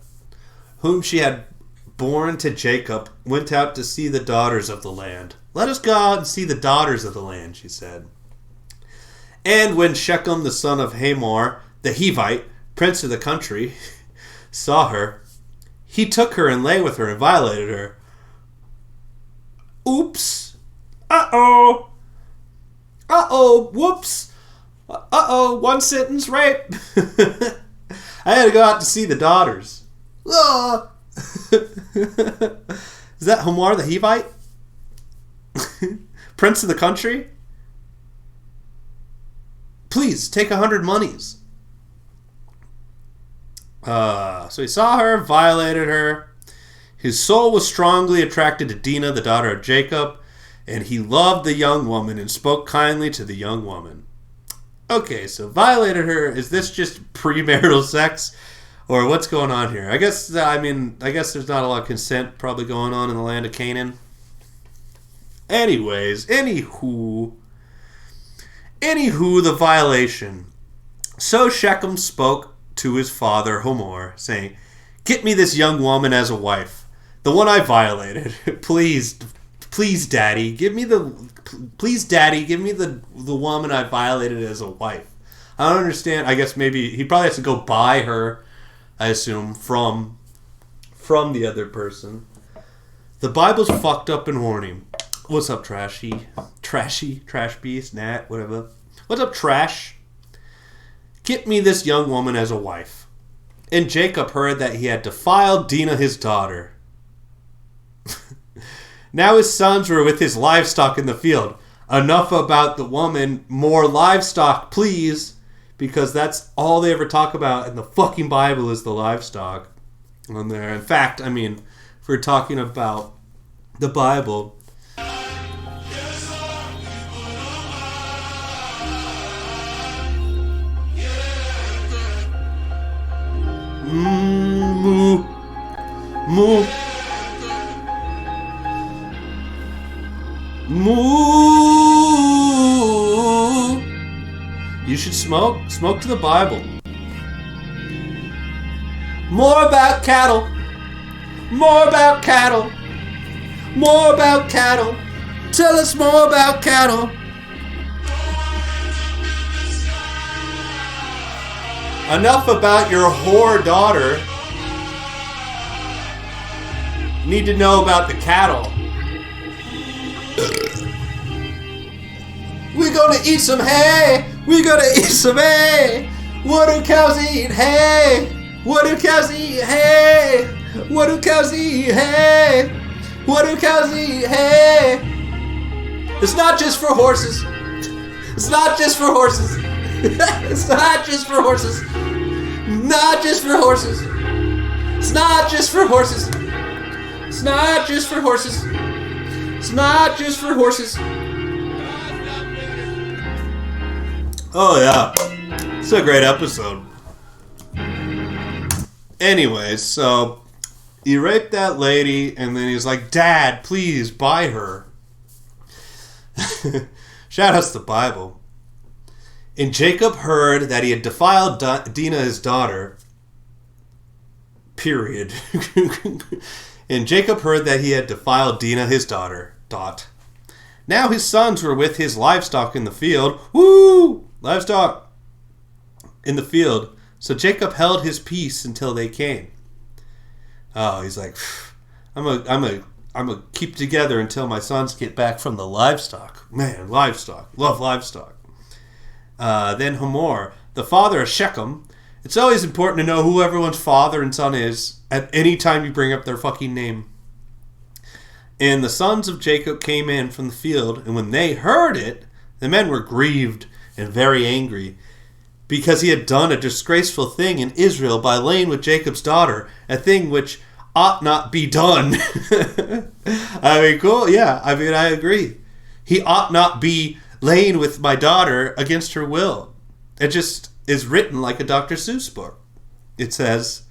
S1: whom she had born to Jacob, went out to see the daughters of the land. Let us go out and see the daughters of the land, she said. And when Shechem, the son of Hamor, the Hivite, prince of the country, saw her, he took her and lay with her and violated her. Oops. Uh-oh. Uh-oh. Whoops. Uh-oh. One sentence rape. I had to go out to see the daughters. Ah. Is that Hamor the Hivite? Prince of the country? Please, take 100 monies. So he saw her, violated her. His soul was strongly attracted to Dinah, the daughter of Jacob, and he loved the young woman and spoke kindly to the young woman. Okay, so violated her. Is this just premarital sex? Or what's going on here? I guess there's not a lot of consent probably going on in the land of Canaan. Anywho, the violation. So Shechem spoke to his father Hamor, saying, "Get me this young woman as a wife, the one I violated. Please, Daddy, give me the woman I violated as a wife." I don't understand. I guess maybe he probably has to go buy her, I assume, from the other person. The Bible's fucked up and horny. What's up, trash beast, Nat, whatever. What's up, trash? Get me this young woman as a wife. And Jacob heard that he had defiled Dinah, his daughter. Now his sons were with his livestock in the field. Enough about the woman, more livestock, please. Because that's all they ever talk about in the fucking Bible is the livestock on there. In fact, I mean, if we're talking about the Bible, moo. You should smoke to the Bible. More about cattle. Tell us more about cattle. Enough about your whore daughter. Need to know about the cattle.
S2: We're gonna eat some hay! We're gonna eat some hay! What do cows eat? Hay! What do cows eat? Hay! What do cows eat? Hay! What do cows eat? Hay! It's not just for horses. It's not just for horses. It's not just for horses. Not just for horses. It's not just for horses. It's not just for horses. It's not just for horses.
S1: Oh, yeah. It's a great episode. Anyways, so he raped that lady, and then he's like, Dad, please buy her. Shout outs to the Bible. And Jacob heard that he had defiled Dinah, his daughter. Period. And Jacob heard that he had defiled Dinah, his daughter. Dot. Now his sons were with his livestock in the field. Woo! Livestock in the field. So Jacob held his peace until they came. Oh, he's like, I'm a keep together until my sons get back from the livestock. Man, livestock. Love livestock. Then Hamor, the father of Shechem. It's always important to know who everyone's father and son is at any time you bring up their fucking name. And the sons of Jacob came in from the field, and when they heard it, the men were grieved and very angry, because he had done a disgraceful thing in Israel by laying with Jacob's daughter, a thing which ought not be done. I mean, cool, yeah, I mean, I agree. He ought not be laying with my daughter against her will. It just is written like a Dr. Seuss book. It says,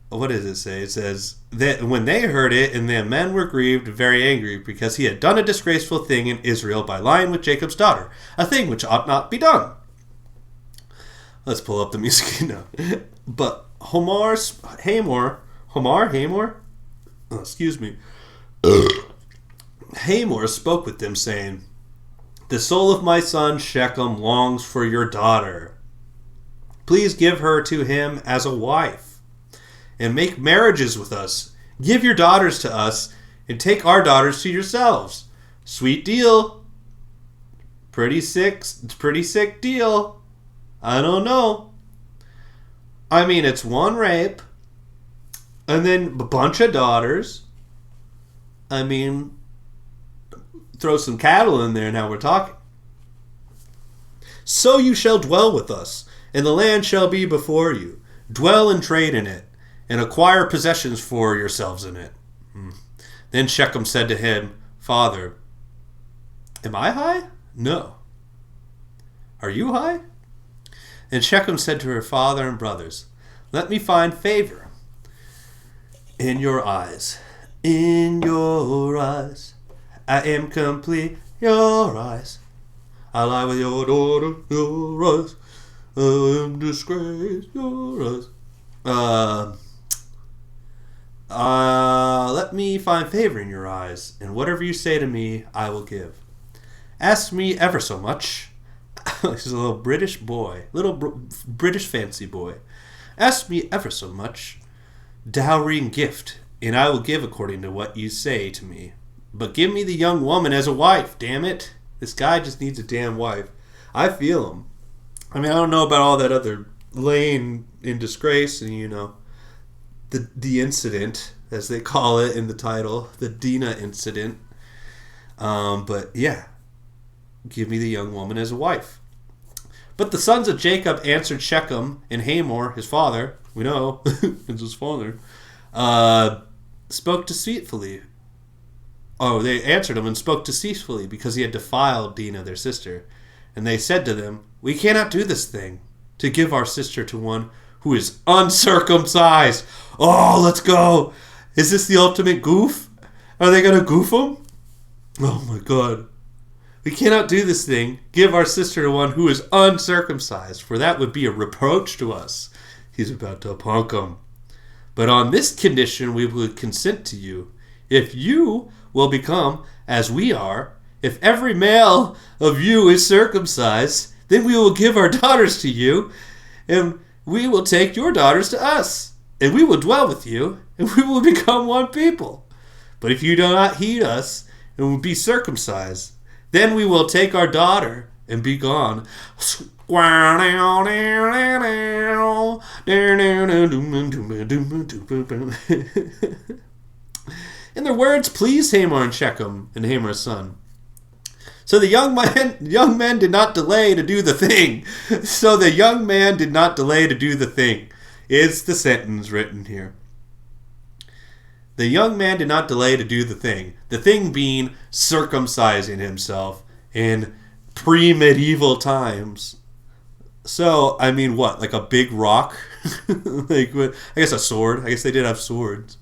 S1: what does it say? It says that when they heard it, and the men were grieved and very angry, because he had done a disgraceful thing in Israel by lying with Jacob's daughter, a thing which ought not be done. Let's pull up the music now. But Hamor, Hamor spoke with them, saying, the soul of my son Shechem longs for your daughter. Please give her to him as a wife, and make marriages with us. Give your daughters to us, and take our daughters to yourselves. Sweet deal. Pretty sick deal. I don't know. I mean, it's one rape, and then a bunch of daughters. I mean, throw some cattle in there, now we're talking. So you shall dwell with us, and the land shall be before you. Dwell and trade in it, and acquire possessions for yourselves in it. Then Shechem said to him, Father, am I high? No. Are you high? And Shechem said to her father and brothers, let me find favor in your eyes. In your eyes. I am complete, your eyes. I lie with your daughter, your eyes. I am disgrace, your eyes. Let me find favor in your eyes, and whatever you say to me, I will give. Ask me ever so much. He's a little British boy, British fancy boy. Ask me ever so much, dowry and gift, and I will give according to what you say to me. But give me the young woman as a wife, damn it. This guy just needs a damn wife. I feel him. I mean, I don't know about all that other laying in disgrace and, you know, the incident, as they call it in the title, the Dinah incident. But yeah, give me the young woman as a wife. But the sons of Jacob answered Shechem, and Hamor, his father, we know, it's his father, spoke deceitfully. Oh, they answered him and spoke deceitfully, because he had defiled Dinah, their sister. And they said to them, we cannot do this thing, to give our sister to one who is uncircumcised. Oh, let's go. Is this the ultimate goof? Are they going to goof him? Oh my God. We cannot do this thing, give our sister to one who is uncircumcised, for that would be a reproach to us. He's about to punk him. But on this condition we will consent to you. If you will become as we are, if every male of you is circumcised, then we will give our daughters to you, and we will take your daughters to us, and we will dwell with you, and we will become one people. But if you do not heed us, and be circumcised. Then we will take our daughter and be gone. And their words pleased Hamor and Shechem and Hamor's son. So the young men did not delay to do the thing. So the young man did not delay to do the thing. It's the sentence written here. The young man did not delay to do the thing. The thing being circumcising himself in pre-medieval times. So, I mean, what? Like a big rock? Like, what? I guess a sword. I guess they did have swords.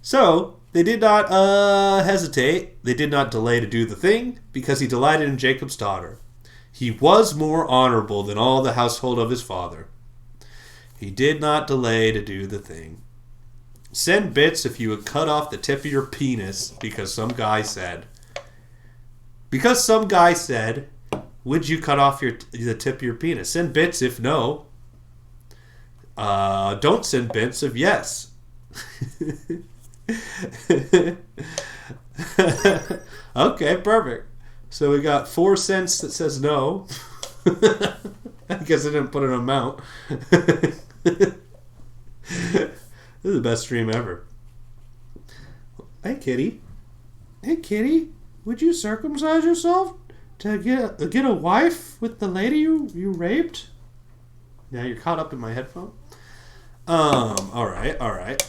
S1: So, they did not hesitate. They did not delay to do the thing because he delighted in Jacob's daughter. He was more honorable than all the household of his father. He did not delay to do the thing. Send bits if you would cut off the tip of your penis because some guy said. Because some guy said, would you cut off the tip of your penis? Send bits if no. Don't send bits if yes. Okay, perfect. So we got 4 cents that says no. I guess I didn't put an amount. This is the best stream ever. Hey, kitty. Hey, kitty. Would you circumcise yourself to get a wife with the lady you raped? Now you're caught up in my headphone. All right.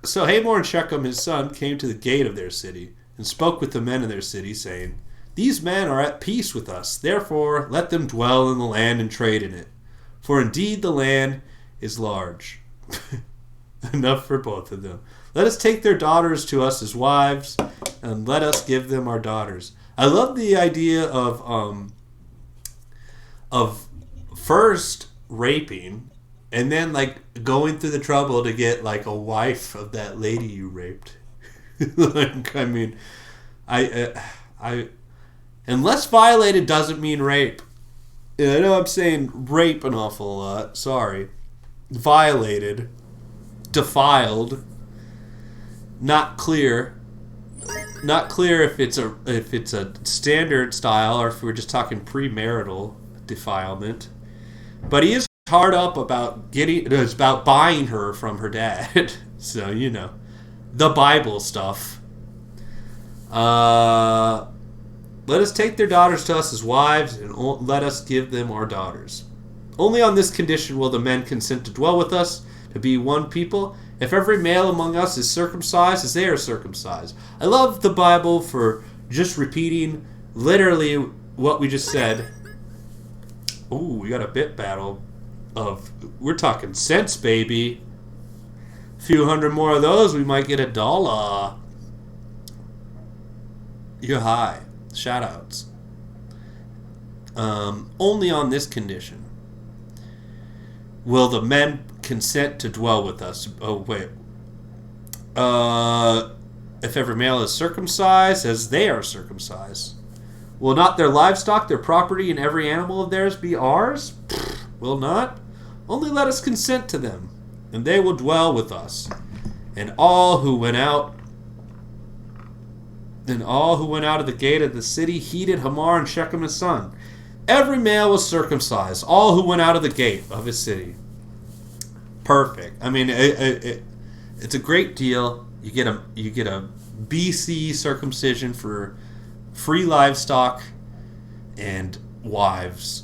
S1: So Hamor and Shechem, his son, came to the gate of their city and spoke with the men of their city, saying, "These men are at peace with us. Therefore, let them dwell in the land and trade in it. For indeed the land is large." Enough for both of them. Let us take their daughters to us as wives, and let us give them our daughters. I love the idea of first raping, and then like going through the trouble to get like a wife of that lady you raped. Like, I mean, I unless violated doesn't mean rape. I know I'm saying rape an awful lot. Sorry. Violated, defiled, not clear if it's a standard style or if we're just talking premarital defilement. But he is hard up about buying her from her dad. So, you know, the Bible stuff. Let us take their daughters to us as wives, and let us give them our daughters. Only on this condition will the men consent to dwell with us, to be one people, if every male among us is circumcised as they are circumcised. I love the Bible for just repeating literally what we just said. Ooh, we got a bit battle we're talking cents, baby. A few hundred more of those, we might get $1. You're high. Shoutouts. Only on this condition will the men consent to dwell with us. Oh, wait. If every male is circumcised as they are circumcised. Will not their livestock, their property, and every animal of theirs be ours? Will not. Only let us consent to them, and they will dwell with us. And all who went out of the gate of the city heeded Hamor and Shechem his son. Every male was circumcised, all who went out of the gate of his city. Perfect. I mean, it's a great deal. You get a BC circumcision for free livestock and wives.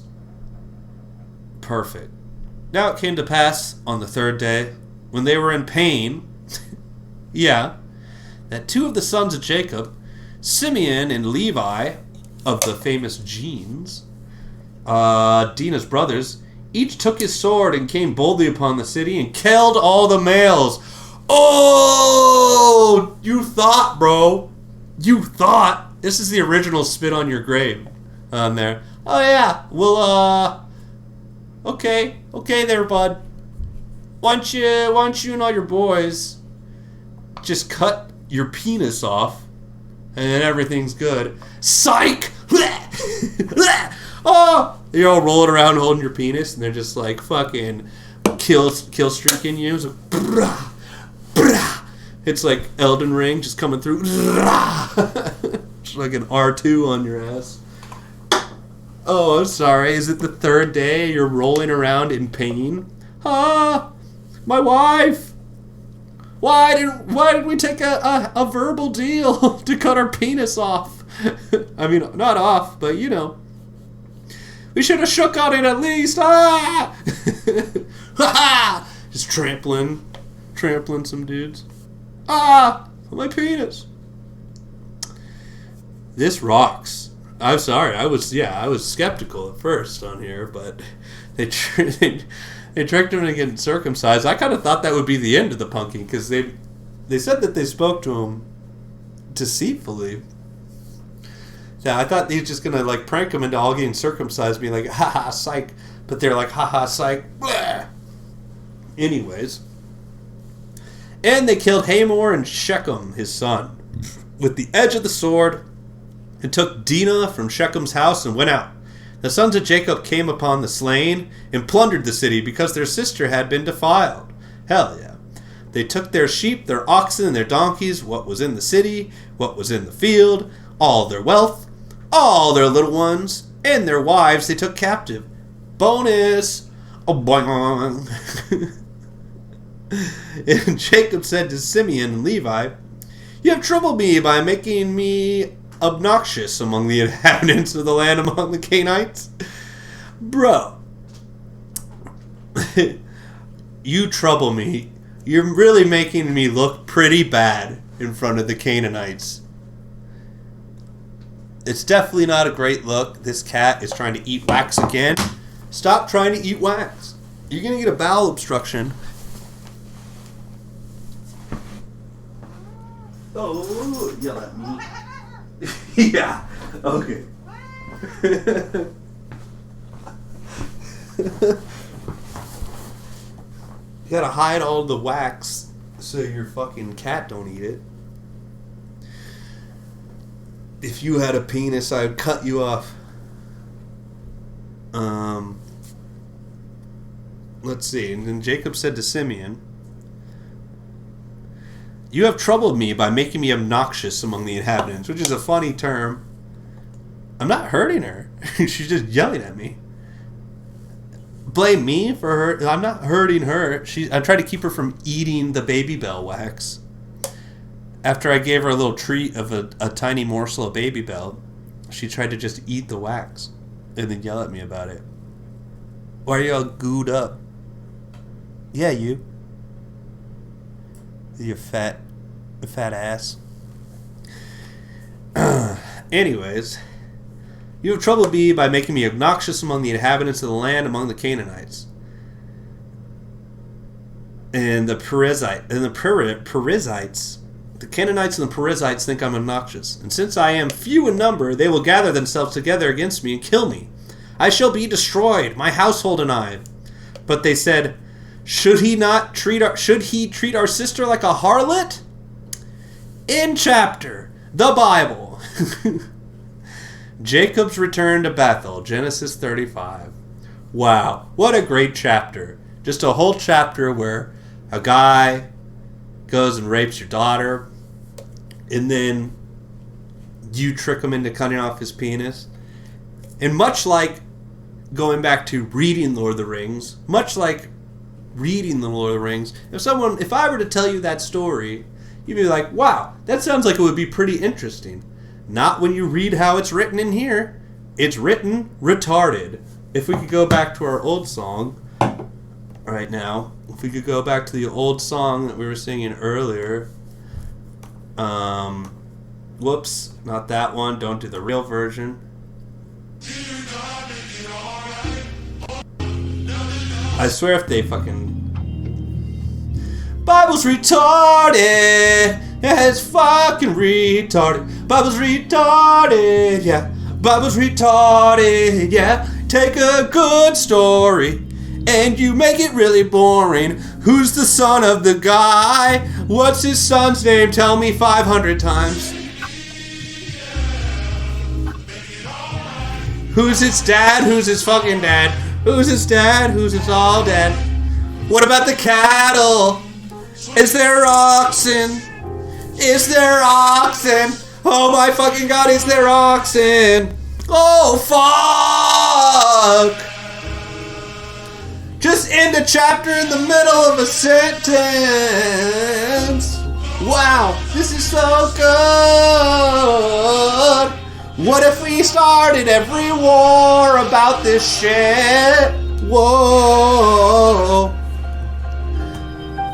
S1: Perfect. Now it came to pass on the 3rd day, when they were in pain, that 2 of the sons of Jacob, Simeon and Levi, of the famous genes, Dinah's brothers, each took his sword and came boldly upon the city and killed all the males. Oh, you thought, bro. You thought. This is the original spit on your grave on there. Oh, yeah. Well, okay there, bud. Why don't you and all your boys just cut your penis off and then everything's good. Psych! Oh! You're all rolling around holding your penis, and they're just like fucking kill streaking you. So, brah, brah. It's like Elden Ring just coming through. It's like an R2 on your ass. Oh, I'm sorry. Is it the third day you're rolling around in pain? Ah, my wife. Why did we take a verbal deal to cut our penis off? I mean, not off, but you know. We should have shook on it at least. Ah! Just trampling some dudes. Ah, my penis. This rocks. I'm sorry. I was skeptical at first on here, but they tricked him into getting circumcised. I kind of thought that would be the end of the punking because they said that they spoke to him deceitfully. Yeah, I thought he was just gonna like prank him into all getting circumcised, being like, haha, psych. But they're like, haha, psych. Blah. Anyways. And they killed Hamor and Shechem, his son, with the edge of the sword, and took Dinah from Shechem's house and went out. The sons of Jacob came upon the slain and plundered the city because their sister had been defiled. Hell yeah. They took their sheep, their oxen, and their donkeys, what was in the city, what was in the field, all their wealth, all their little ones, and their wives they took captive. Bonus! Oh, boing! And Jacob said to Simeon and Levi, "You have troubled me by making me obnoxious among the inhabitants of the land among the Canaanites." Bro. You trouble me. You're really making me look pretty bad in front of the Canaanites. It's definitely not a great look. This cat is trying to eat wax again. Stop trying to eat wax. You're going to get a bowel obstruction. Oh, yell at me. Yeah, okay. You gotta hide all the wax so your fucking cat don't eat it. If you had a penis, I would cut you off. Let's see. And then Jacob said to Simeon, "You have troubled me by making me obnoxious among the inhabitants," which is a funny term. I'm not hurting her. She's just yelling at me. Blame me for her. I'm not hurting her. I tried to keep her from eating the baby bell wax. After I gave her a little treat of a tiny morsel of baby bell, she tried to just eat the wax and then yell at me about it. Why are you all gooed up? Yeah, you. You fat ass. Anyways, you have troubled me by making me obnoxious among the inhabitants of the land among the Canaanites. And the Perizzites, the Canaanites and the Perizzites think I'm obnoxious. And since I am few in number, they will gather themselves together against me and kill me. I shall be destroyed, my household and I. But they said, should he treat our sister like a harlot? In chapter, the Bible. Jacob's return to Bethel, Genesis 35. Wow, what a great chapter. Just a whole chapter where a guy goes and rapes your daughter, and then you trick him into cutting off his penis. And much like going back to reading Lord of the Rings, if I were to tell you that story, you'd be like, wow, that sounds like it would be pretty interesting. Not when you read how it's written in here. It's written retarded. If we could go back to our old song right now, if we could go back to the old song that we were singing earlier. Whoops, not that one. Don't do the real version. I swear if they fucking... Bible's retarded. Yeah, it's fucking retarded. Bible's retarded. Yeah, Bible's retarded. Yeah, take a good story and you make it really boring. Who's the son of the guy? What's his son's name? Tell me 500 times. Who's his dad? Who's his fucking dad? Who's his dad? Who's his all dad? What about the cattle? Is there oxen? Is there oxen? Oh my fucking god, is there oxen? Oh fuck! Just end a chapter in the middle of a sentence. Wow, this is so good. What if we started every war about this shit? Whoa.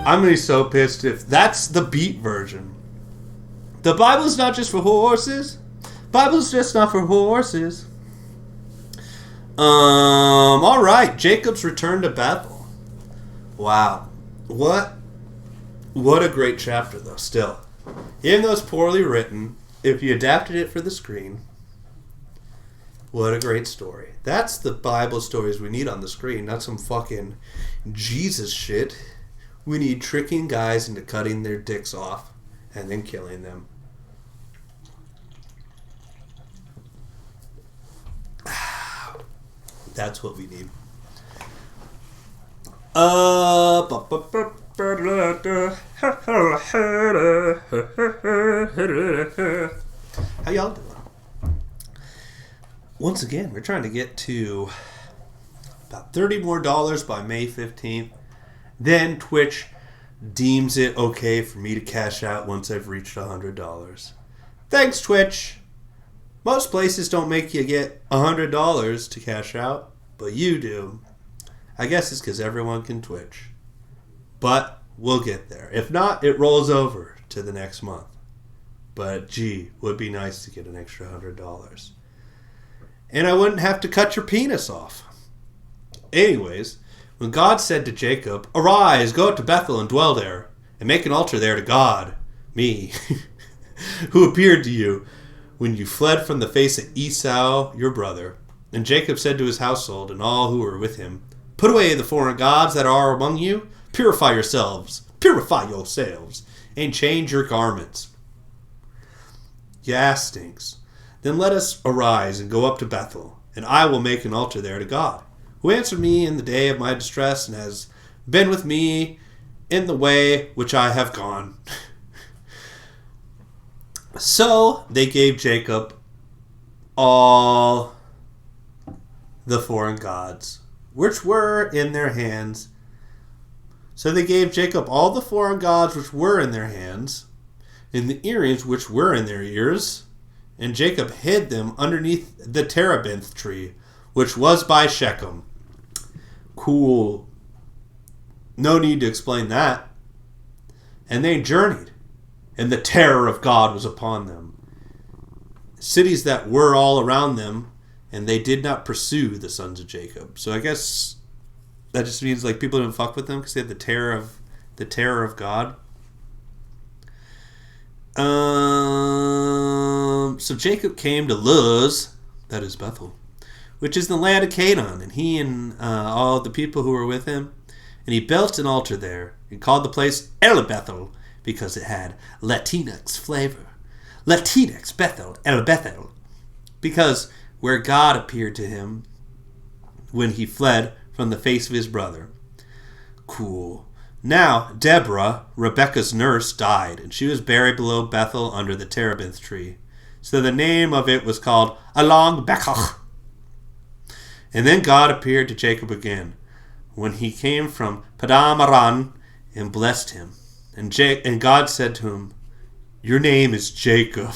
S1: I'm gonna be so pissed if that's the beat version. The Bible's not just for horses. Bible's just not for horses. Alright, Jacob's return to Bethel. Wow. What a great chapter though, still. Even though it's poorly written, if you adapted it for the screen, what a great story. That's the Bible stories we need on the screen, not some fucking Jesus shit. We need tricking guys into cutting their dicks off and then killing them. That's what we need. How y'all doing? Once again, we're trying to get to about $30 more by May 15th. Then Twitch deems it okay for me to cash out once I've reached $100. Thanks, Twitch. Most places don't make you get $100 to cash out, but you do. I guess it's because everyone can Twitch. But we'll get there. If not, it rolls over to the next month. But gee, would be nice to get an extra $100. And I wouldn't have to cut your penis off. Anyways, when God said to Jacob, "Arise, go up to Bethel and dwell there, and make an altar there to God," me, who appeared to you when you fled from the face of Esau, your brother. And Jacob said to his household and all who were with him, "Put away the foreign gods that are among you, purify yourselves, and change your garments." Yeah, stinks. Then let us arise and go up to Bethel, and I will make an altar there to God, who answered me in the day of my distress and has been with me in the way which I have gone. So they gave Jacob all the foreign gods, which were in their hands. So they gave Jacob all the foreign gods which were in their hands, and the earrings which were in their ears. And Jacob hid them underneath the terebinth tree, which was by Shechem. Cool. No need to explain that. And they journeyed, and the terror of God was upon them. Cities that were all around them, and they did not pursue the sons of Jacob. So I guess that just means like people didn't fuck with them because they had the terror of God. So Jacob came to Luz, that is Bethel, which is the land of Canaan, and he and all the people who were with him, and he built an altar there, and called the place El Bethel, because it had Latinx flavor. Latinx Bethel, El Bethel, because where God appeared to him when he fled from the face of his brother. Cool. Now, Deborah, Rebekah's nurse, died, and she was buried below Bethel under the terebinth tree. So the name of it was called Along Bethel. And then God appeared to Jacob again, when he came from Padam Aram, and blessed him. And God said to him, "Your name is Jacob.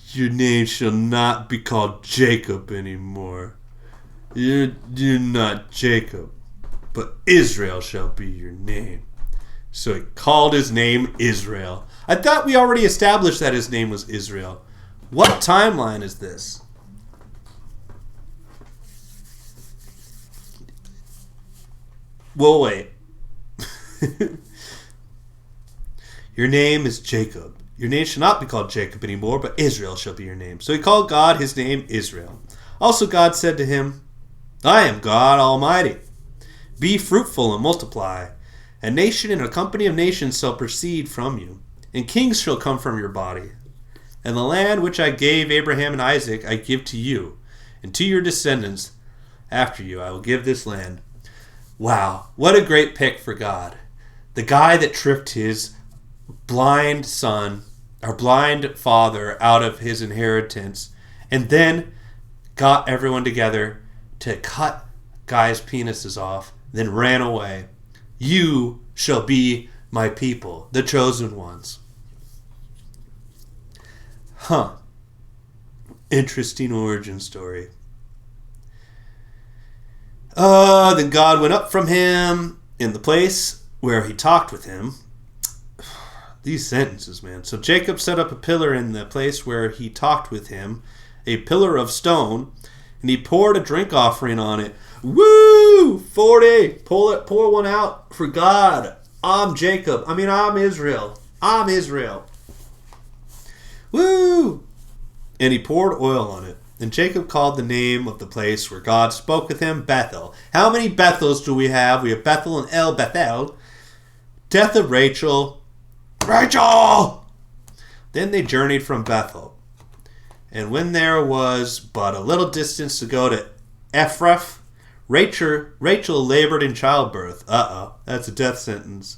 S1: Your name shall not be called Jacob anymore. You're not Jacob, but Israel shall be your name." So he called his name Israel. I thought we already established that his name was Israel. What timeline is this? Well, wait. Your name is Jacob. Your name shall not be called Jacob anymore, but Israel shall be your name. So he called God his name Israel. Also God said to him, "I am God Almighty. Be fruitful and multiply. A nation and a company of nations shall proceed from you, and kings shall come from your body. And the land which I gave Abraham and Isaac I give to you, and to your descendants after you I will give this land." Wow, what a great pick for God. The guy that tricked his blind son, or blind father, out of his inheritance, and then got everyone together to cut guys' penises off, then ran away. You shall be my people, the chosen ones. Huh. Interesting origin story. Then God went up from him in the place where he talked with him. These sentences, man. So Jacob set up a pillar in the place where he talked with him, a pillar of stone, and he poured a drink offering on it. Woo! 40! Pour one out for God. I'm Jacob. I'm Israel. I'm Israel. Woo! And he poured oil on it. And Jacob called the name of the place where God spoke with him Bethel. How many Bethels do we have? We have Bethel and El Bethel. Death of Rachel. Rachel! Then they journeyed from Bethel. And when there was but a little distance to go to Ephrath, Rachel labored in childbirth. That's a death sentence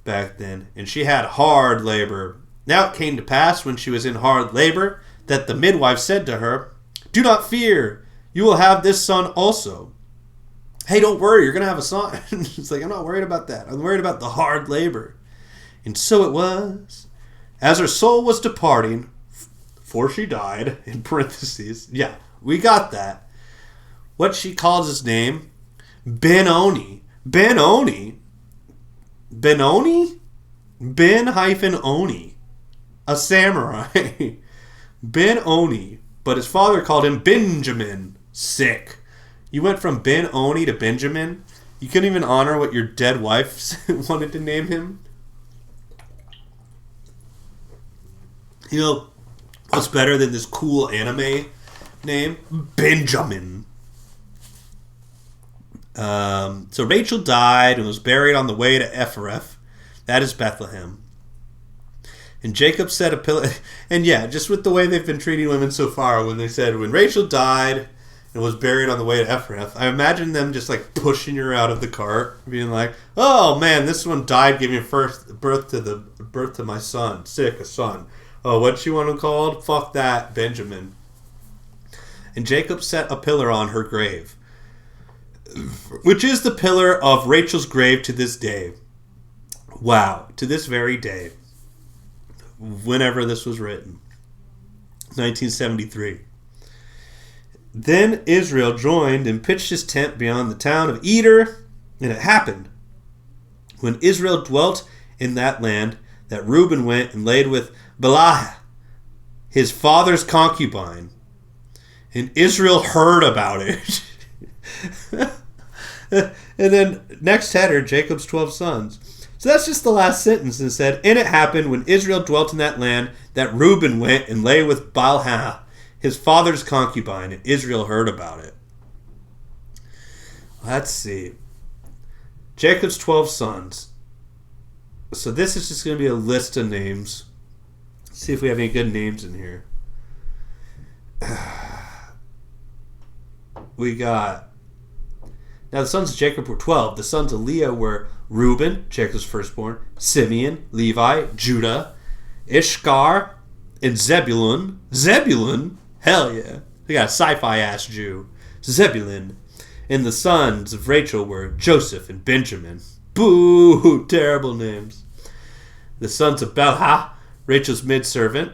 S1: back then. And she had hard labor. Now it came to pass when she was in hard labor that the midwife said to her, "Do not fear, you will have this son also." Hey, don't worry, you're going to have a son. It's like, I'm not worried about that. I'm worried about the hard labor. And so it was. As her soul was departing, for she died, in parentheses. Yeah, we got that. What she calls his name? Ben-Oni. Ben-Oni? Ben-Oni? Ben-Oni. A samurai. Ben-Oni. But his father called him Benjamin. Sick. You went from Ben-Oni to Benjamin? You couldn't even honor what your dead wife wanted to name him? You know what's better than this cool anime name? Benjamin. So Rachel died and was buried on the way to Ephrath. That is Bethlehem. And Jacob set a pillar. And yeah, just with the way they've been treating women so far, when they said, when Rachel died and was buried on the way to Ephrath, I imagine them just like pushing her out of the cart, being like, "Oh man, this one died giving birth to my son. Sick, a son. Oh, what's she want him called? Fuck that, Benjamin." And Jacob set a pillar on her grave, which is the pillar of Rachel's grave to this day. Wow, to this very day. Whenever this was written. 1973. Then Israel joined and pitched his tent beyond the town of Eder, and it happened, when Israel dwelt in that land, that Reuben went and laid with Bilhah, his father's concubine. And Israel heard about it. And then next header, Jacob's 12 sons. So that's just the last sentence. And said, and it happened when Israel dwelt in that land that Reuben went and lay with Bilhah, his father's concubine, and Israel heard about it. Let's see. Jacob's 12 sons. So this is just going to be a list of names. Let's see if we have any good names in here. We got... Now the sons of Jacob were 12. The sons of Leah were Reuben, Jacob's firstborn, Simeon, Levi, Judah, Ishkar, and Zebulun. Zebulun? Hell yeah. We got a sci-fi ass Jew. Zebulun. And the sons of Rachel were Joseph and Benjamin. Boo! Terrible names. The sons of Bilhah, Rachel's maidservant,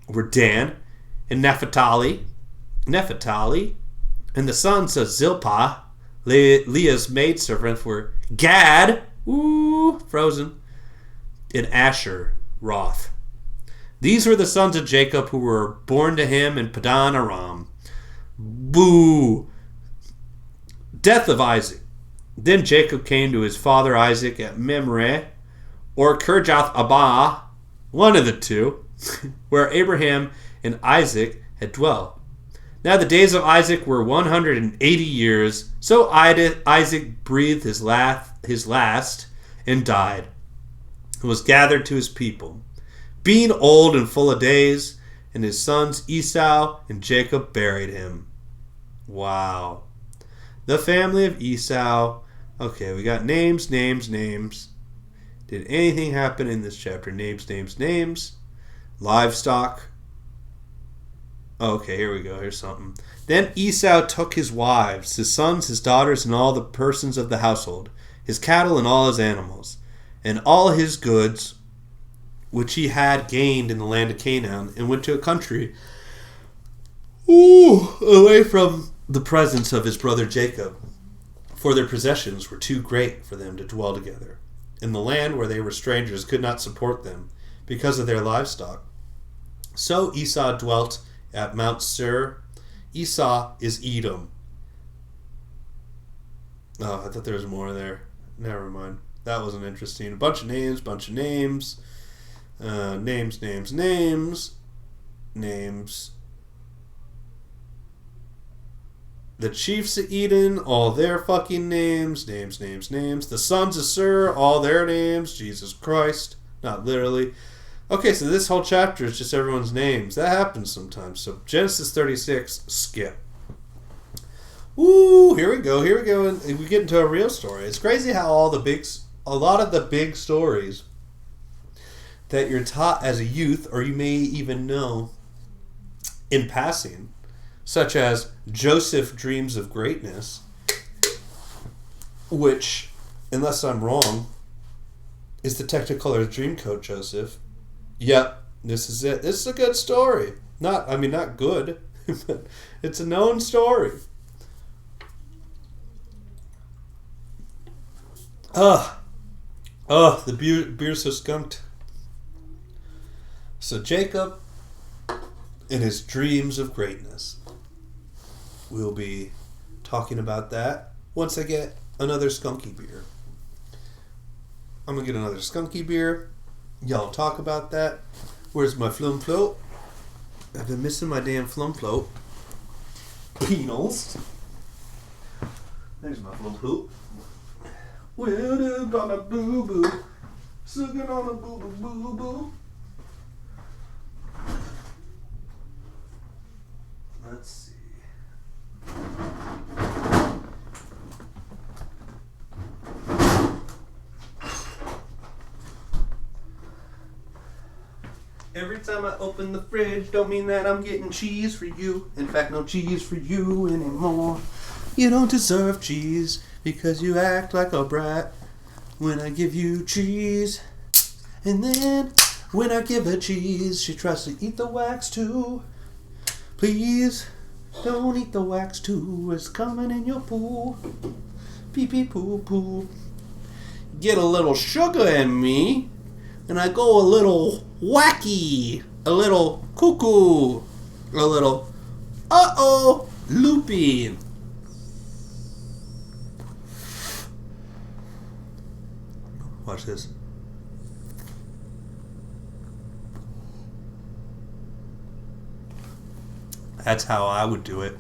S1: were Dan and Naphtali. And the sons of Zilpah, Leah's maidservant, were Gad, frozen, and Asher, Roth. These were the sons of Jacob who were born to him in Padan Aram. Boo! Death of Isaac. Then Jacob came to his father Isaac at Mamre, or Kirjath Abba, one of the two, where Abraham and Isaac had dwelt. Now the days of Isaac were 180 years, so Isaac breathed his last and died, and was gathered to his people, being old and full of days, and his sons Esau and Jacob buried him. Wow. The family of Esau. Okay, we got names.
S2: Did anything happen in this chapter? Names, names, names. Livestock. Okay, here we go. Here's something. Then Esau took his wives, his sons, his daughters, and all the persons of the household, his cattle and all his animals, and all his goods, which he had gained in the land of Canaan, and went to a country away from the presence of his brother Jacob, for their possessions were too great for them to dwell together. In the land where they were strangers could not support them, because of their livestock. So Esau dwelt at Mount Seir. Esau is Edom. Oh, I thought there was more there. Never mind. That wasn't interesting. A bunch of names. Names. The chiefs of Eden, all their fucking names. Names. The sons of Seir, all their names. Jesus Christ. Not literally. Okay, so this whole chapter is just everyone's names. That happens sometimes. So Genesis 36, skip. Ooh, here we go. And we get into a real story. It's crazy how a lot of the big stories that you're taught as a youth, or you may even know in passing, such as Joseph Dreams of Greatness, which, unless I'm wrong, is the Technicolor Dreamcoat Joseph. Yep, this is it. This is a good story. Not good, but it's a known story. The beer's so skunked. So Jacob and his dreams of greatness. We'll be talking about that once I get another skunky beer. I'm going to get another skunky beer. Y'all talk about that. Where's my flum float? I've been missing my damn flum float. Penals. There's my flum float. Well, on a boo boo. Sucking on a boo boo boo boo. Let's see. Every time I open the fridge, don't mean that I'm getting cheese for you. In fact, no cheese for you anymore. You don't deserve cheese because you act like a brat when I give you cheese. And then when I give her cheese, she tries to eat the wax too. Please don't eat the wax too. It's coming in your poo. Pee pee poo poo. Get a little sugar in me, and I go a little wacky, a little cuckoo, a little loopy. Watch this. That's how I would do it.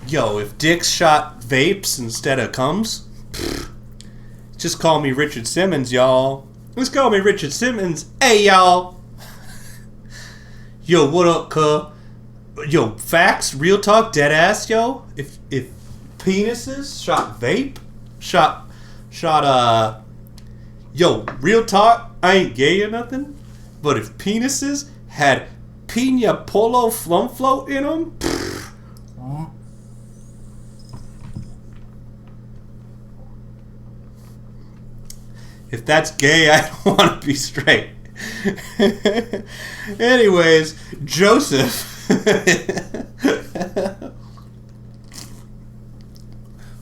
S2: Yo, if dicks shot vapes instead of cums, just call me Richard Simmons, y'all. Just call me Richard Simmons. Hey, y'all. Yo, what up, cuh? Yo, facts, real talk, dead ass, yo. If penises shot vape, yo, real talk, I ain't gay or nothing, but if penises had Pina Polo Flum Float in them, if that's gay, I don't want to be straight. Anyways, Joseph.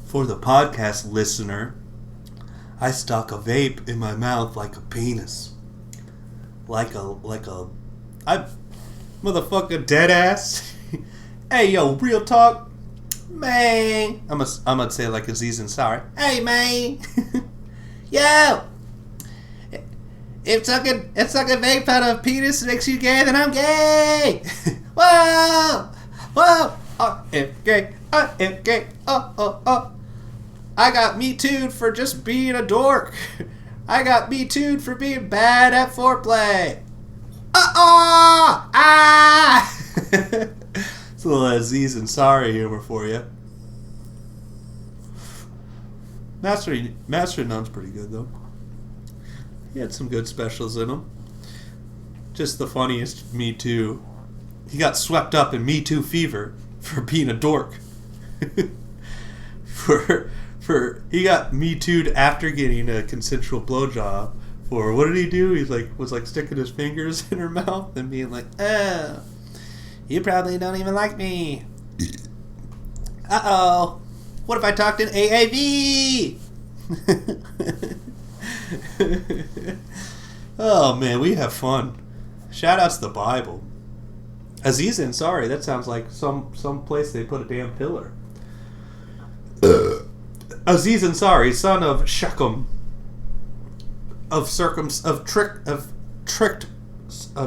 S2: For the podcast listener, I stuck a vape in my mouth like a penis. Motherfucker dead ass. Hey, yo, real talk. Man. I'm gonna say it like Aziz Ansari. Hey, man. Yo. If sucking vape out of penis makes you gay, then I'm gay. Whoa. I am gay. Oh. I got me too'd for just being a dork. I got me too'd for being bad at foreplay. It's a little Aziz Ansari humor for you. Master None's pretty good though.
S1: He had some good specials in him. Just the funniest Me Too. He got swept up in Me Too fever for being a dork. He got Me Too'd after getting a consensual blowjob. For what did he do? He was sticking his fingers in her mouth and being like, "Oh, you probably don't even like me. Uh-oh. What if I talked in AAV?" Oh man, we have fun. Shout outs to the Bible. Aziz Ansari, that sounds like some place they put a damn pillar. Aziz Ansari, son of Shechem, of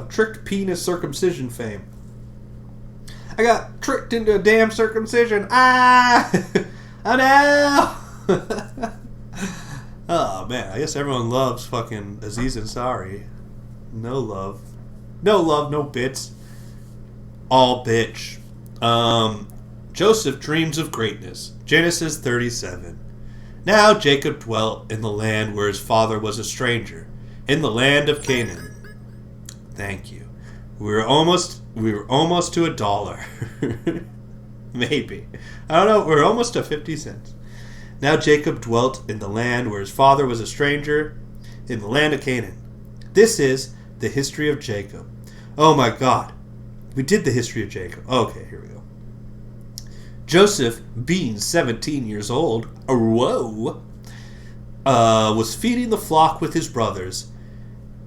S1: tricked penis circumcision fame. I got tricked into a damn circumcision. Ah! Oh no! Oh man, I guess everyone loves fucking Aziz Ansari. No love, no bits. All bitch. Joseph dreams of greatness. Genesis 37. Now Jacob dwelt in the land where his father was a stranger, in the land of Canaan. Thank you. We were almost to $1. Maybe. I don't know. We're almost to 50 cents. Now Jacob dwelt in the land where his father was a stranger, in the land of Canaan. This is the history of Jacob. Oh my God. We did the history of Jacob. Okay, here we go. Joseph, being 17 years old, was feeding the flock with his brothers,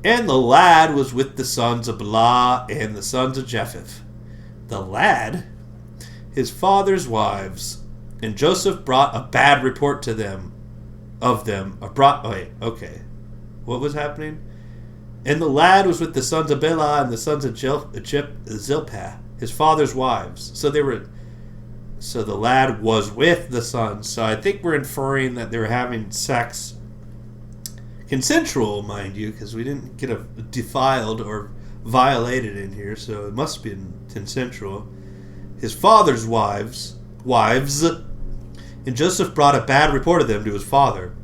S1: and the lad was with the sons of Blah and the sons of Jephthah. The lad, his father's wives, and Joseph brought a bad report to them, What was happening? And the lad was with the sons of Bela and the sons of Zilpah, his father's wives. So the lad was with the sons. So I think we're inferring that they were having sex, consensual, mind you, because we didn't get a defiled or violated in here. So it must be consensual. His father's wives, and Joseph brought a bad report of them to his father.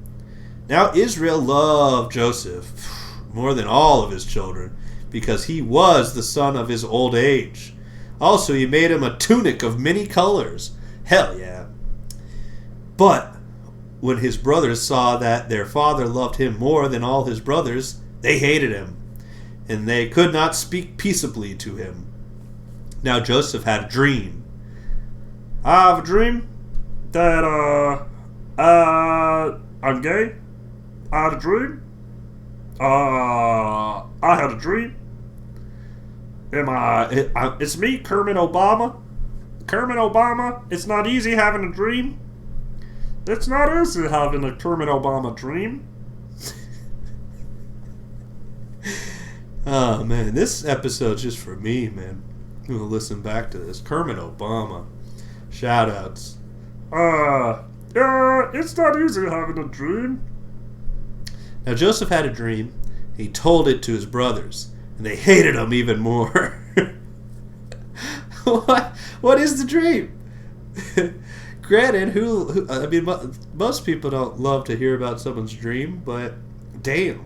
S1: Now Israel loved Joseph more than all of his children, because he was the son of his old age. Also, he made him a tunic of many colors. Hell yeah. But when his brothers saw that their father loved him more than all his brothers, they hated him, and they could not speak peaceably to him. Now Joseph had a dream. I have a dream that, I'm gay. I had a dream. I had a dream. It's me, Kermit Obama. Kermit Obama. It's not easy having a dream. It's not easy having a Kermit Obama dream. Oh man, this episode's just for me, man. I'm gonna listen back to this. Kermit Obama. Shout outs.
S3: It's not easy having a dream.
S1: Now Joseph had a dream. He told it to his brothers, and they hated him even more. What is the dream? Granted, most people don't love to hear about someone's dream, but damn.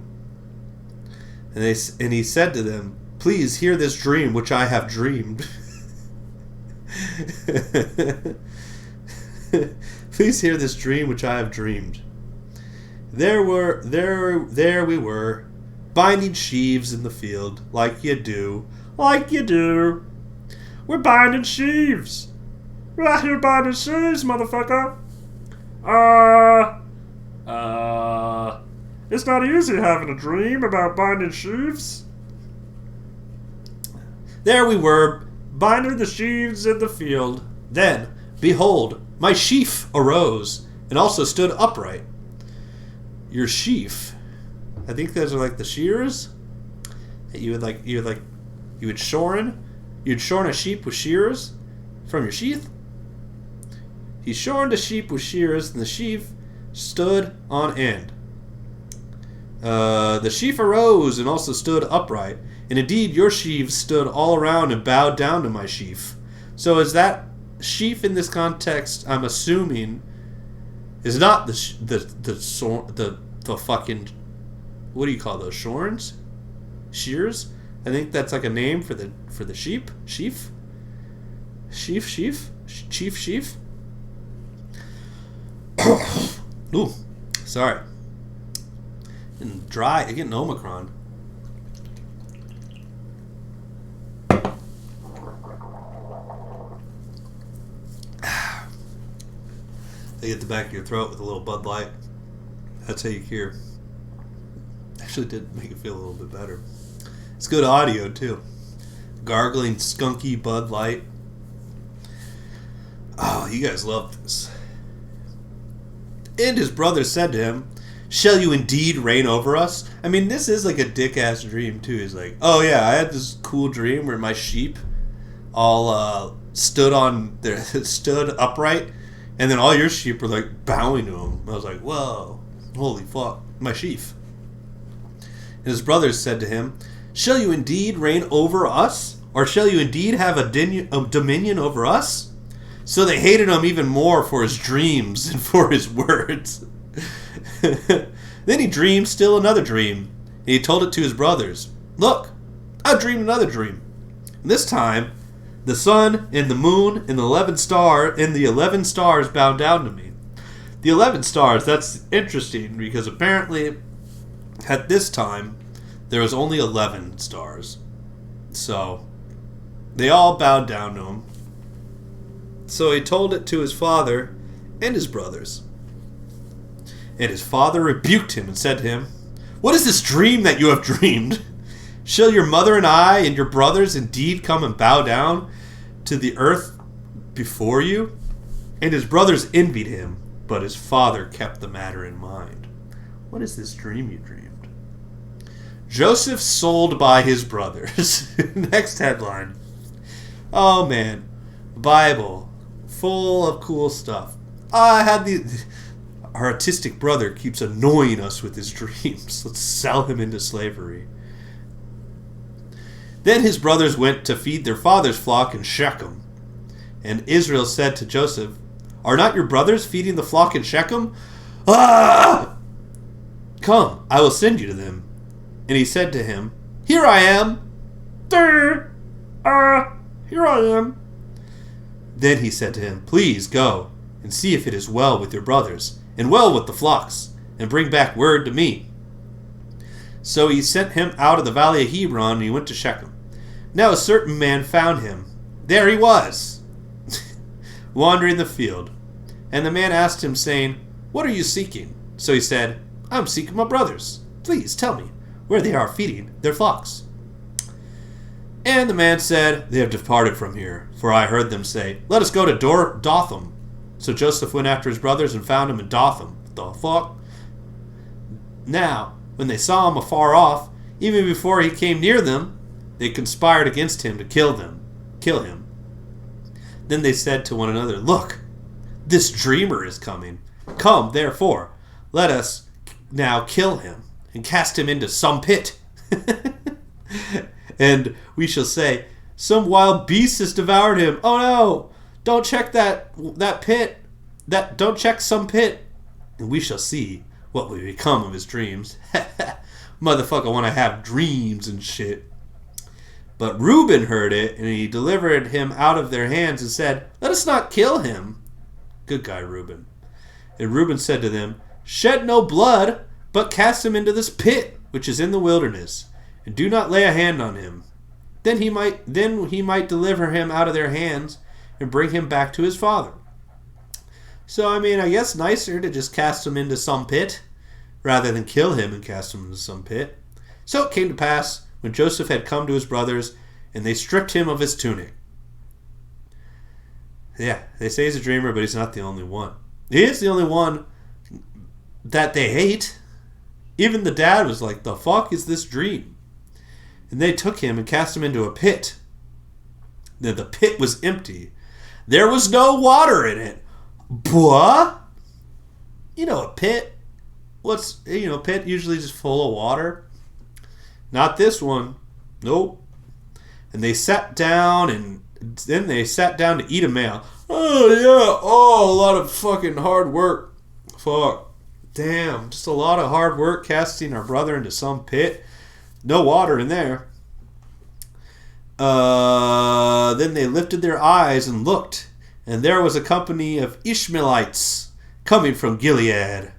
S1: And he said to them, "Please hear this dream which I have dreamed." Please hear this dream which I have dreamed. There we were, binding sheaves in the field, like you do.
S3: We're binding sheaves. We're out here binding sheaves, motherfucker. It's not easy having a dream about binding sheaves.
S1: There we were, binding the sheaves in the field. Then, behold, my sheaf arose, and also stood upright. Your sheaf, I think those are like the shears that you would shorn. You'd shorn a sheep with shears from your sheath. He shorned a sheep with shears, and the sheaf stood on end. The sheaf arose and also stood upright, and indeed your sheaves stood all around and bowed down to my sheaf. So is that sheaf in this context? I'm assuming is not the fucking what do you call those? Shorns? Shears? I think that's like a name for the sheep. Sheaf? Chief sheaf? Ooh, sorry. And dry. I get an Omicron. They get the back of your throat with a little Bud Light. That's how you cure. Actually did make it feel a little bit better. It's good audio too. Gargling, skunky Bud Light. Oh, you guys love this. And his brother said to him, "Shall you indeed reign over us?" I mean, this is like a dick-ass dream too. He's like, "Oh yeah, I had this cool dream where my sheep all stood upright, and then all your sheep were like bowing to him." I was like, "Whoa, holy fuck, my sheep." And his brothers said to him, "Shall you indeed reign over us? Or shall you indeed have a dominion over us?" So they hated him even more for his dreams and for his words. Then he dreamed still another dream, and he told it to his brothers. "Look, I dreamed another dream. And this time, the sun and the moon and the 11 stars bowed down to me." The 11 stars, that's interesting because apparently at this time there was only 11 stars. So they all bowed down to him. So he told it to his father and his brothers. And his father rebuked him and said to him, "What is this dream that you have dreamed? Shall your mother and I and your brothers indeed come and bow down to the earth before you?" And his brothers envied him, but his father kept the matter in mind. What is this dream you dreamed? Joseph sold by his brothers. Next headline. Oh man, Bible, full of cool stuff. Our autistic brother keeps annoying us with his dreams. Let's sell him into slavery. Then his brothers went to feed their father's flock in Shechem. And Israel said to Joseph, "Are not your brothers feeding the flock in Shechem? Ah! Come, I will send you to them." And he said to him, "Here I am."
S3: Here I am.
S1: Then he said to him, "Please go and see if it is well with your brothers, and well with the flocks, and bring back word to me." So he sent him out of the valley of Hebron, and he went to Shechem. Now a certain man found him. There he was, wandering the field. And the man asked him, saying, "What are you seeking?" So he said, "I'm seeking my brothers. Please tell me where they are feeding their flocks." And the man said, "They have departed from here, for I heard them say, 'Let us go to Dothan.'" So Joseph went after his brothers and found him in Dothan. The fuck? Now, when they saw him afar off, even before he came near them, they conspired against him to kill him. Then they said to one another, "Look, this dreamer is coming. Come, therefore, let us now kill him and cast him into some pit. And we shall say, 'Some wild beast has devoured him.' Oh no! Don't check that pit. Don't check some pit. And we shall see what will become of his dreams." Motherfucker want to have dreams and shit. But Reuben heard it, and he delivered him out of their hands and said, "Let us not kill him." Good guy, Reuben. And Reuben said to them, "Shed no blood, but cast him into this pit, which is in the wilderness, and do not lay a hand on him. Then he might deliver him out of their hands and bring him back to his father." So, I mean, I guess nicer to just cast him into some pit rather than kill him and cast him into some pit. So it came to pass when Joseph had come to his brothers, and they stripped him of his tunic. Yeah, they say he's a dreamer, but he's not the only one. He is the only one that they hate. Even the dad was like, "The fuck is this dream?" And they took him and cast him into a pit. Then the pit was empty. There was no water in it. Buh? You know, a pit. Pit usually just full of water. Not this one. Nope. And they sat down, and then they sat down to eat a meal. Oh, yeah. Oh, a lot of fucking hard work. Fuck.
S2: Damn, just a lot of hard work casting our brother into some pit. No water in there. Then they lifted their eyes and looked, and there was a company of Ishmaelites coming from Gilead,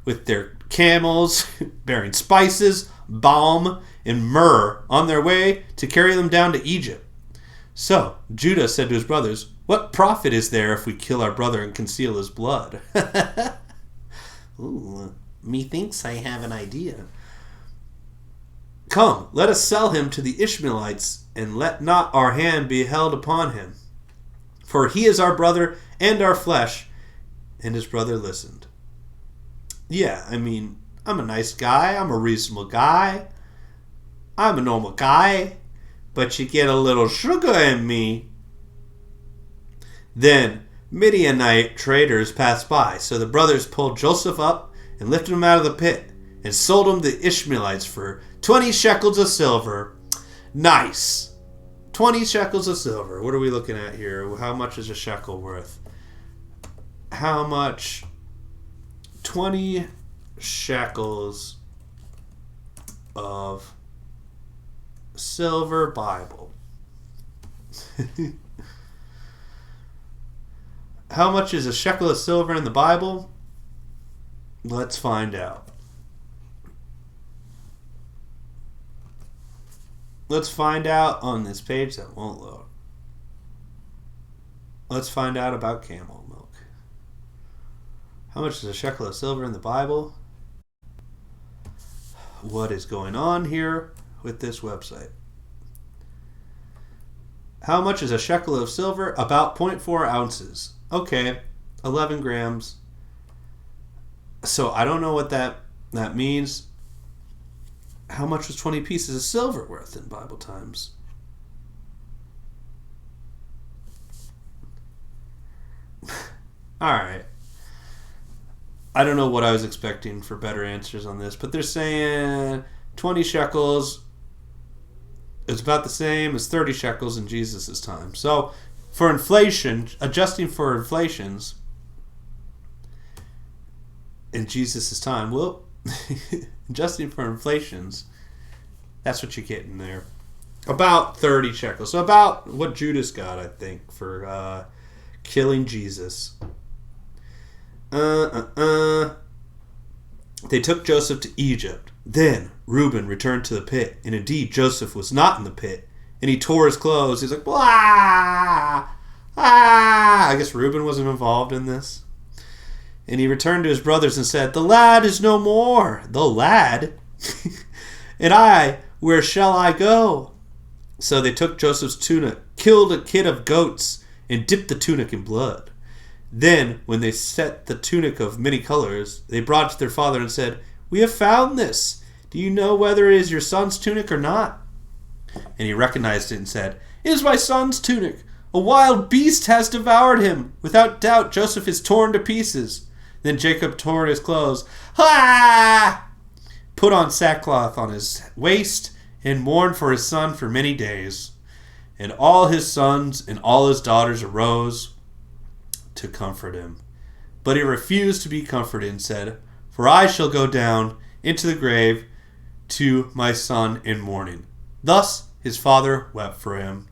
S2: with their camels bearing spices, balm, and myrrh on their way to carry them down to Egypt. So Judah said to his brothers, "What profit is there if we kill our brother and conceal his blood?" Ooh, methinks I have an idea. "Come, let us sell him to the Ishmaelites, and let not our hand be held upon him. For he is our brother and our flesh." And his brother listened. Yeah, I mean, I'm a nice guy. I'm a reasonable guy. I'm a normal guy. But you get a little sugar in me. Then Midianite traders passed by. So the brothers pulled Joseph up and lifted him out of the pit and sold him to the Ishmaelites for 20 shekels of silver. Nice. 20 shekels of silver. What are we looking at here? How much is a shekel worth? How much? 20 shekels of silver Bible. How much is a shekel of silver in the Bible? Let's find out. Let's find out on this page that won't load. Let's find out about camel milk. How much is a shekel of silver in the Bible? What is going on here with this website? How much is a shekel of silver? About 0.4 ounces. Okay, 11 grams. So I don't know what that means. How much was 20 pieces of silver worth in Bible times? Alright. I don't know what I was expecting for better answers on this, but they're saying 20 shekels is about the same as 30 shekels in Jesus' time. So, for inflation, adjusting for inflations in Jesus' time, well, adjusting for inflations, that's what you're getting there. About 30 shekels. So about what Judas got, I think, for killing Jesus. They took Joseph to Egypt. Then Reuben returned to the pit. And indeed, Joseph was not in the pit. And he tore his clothes. He's like, blah, I guess Reuben wasn't involved in this. And he returned to his brothers and said, "The lad is no more." The lad? "And I, where shall I go?" So they took Joseph's tunic, killed a kid of goats, and dipped the tunic in blood. Then, when they set the tunic of many colors, they brought it to their father and said, "We have found this. Do you know whether it is your son's tunic or not?" And he recognized it and said, "It is my son's tunic. A wild beast has devoured him. Without doubt, Joseph is torn to pieces." Then Jacob tore his clothes, put on sackcloth on his waist, and mourned for his son for many days. And all his sons and all his daughters arose to comfort him. But he refused to be comforted and said, "For I shall go down into the grave to my son in mourning." Thus his father wept for him.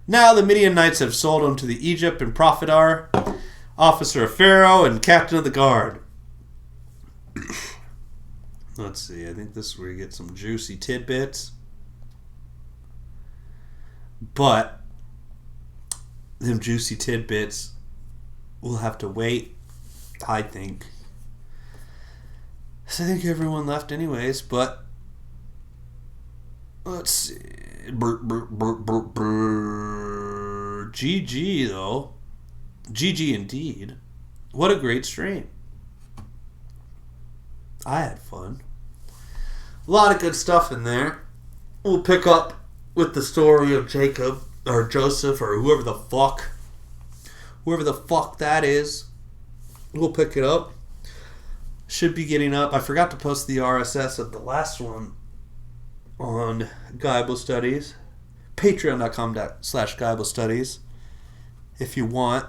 S2: Now the Midianites have sold him to the Egypt and Prophetar, officer of Pharaoh and captain of the guard. Let's see, I think this is where you get some juicy tidbits. But them juicy tidbits will have to wait, I think. So I think everyone left anyways, but let's see. GG though. GG indeed. What a great stream. I had fun. A lot of good stuff in there. We'll pick up with the story of Jacob or Joseph or whoever the fuck that is. We'll pick it up. Should be getting up. I forgot to post the RSS of the last one on Guyble Studies. Patreon.com/Guyble Studies if you want.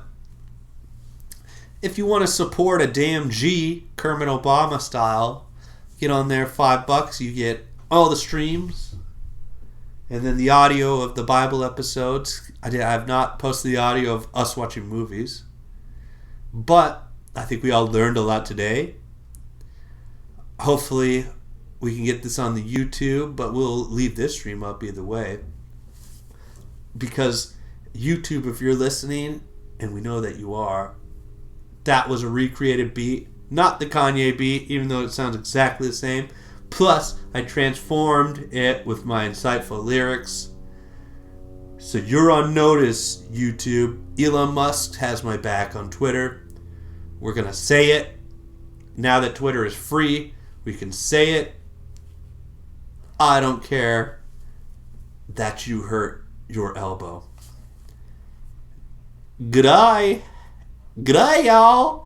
S1: if you want to support a damn G, Kermit Obama style, get on there, $5. You get all the streams. And then the audio of the Bible episodes. I have not posted the audio of us watching movies. But I think we all learned a lot today. Hopefully we can get this on the YouTube, but we'll leave this stream up either way. Because YouTube, if you're listening, and we know that you are, that was a recreated beat. Not the Kanye beat, even though it sounds exactly the same. Plus, I transformed it with my insightful lyrics. So you're on notice, YouTube. Elon Musk has my back on Twitter. We're going to say it. Now that Twitter is free, we can say it. I don't care that you hurt your elbow. Good eye. Good eye, y'all.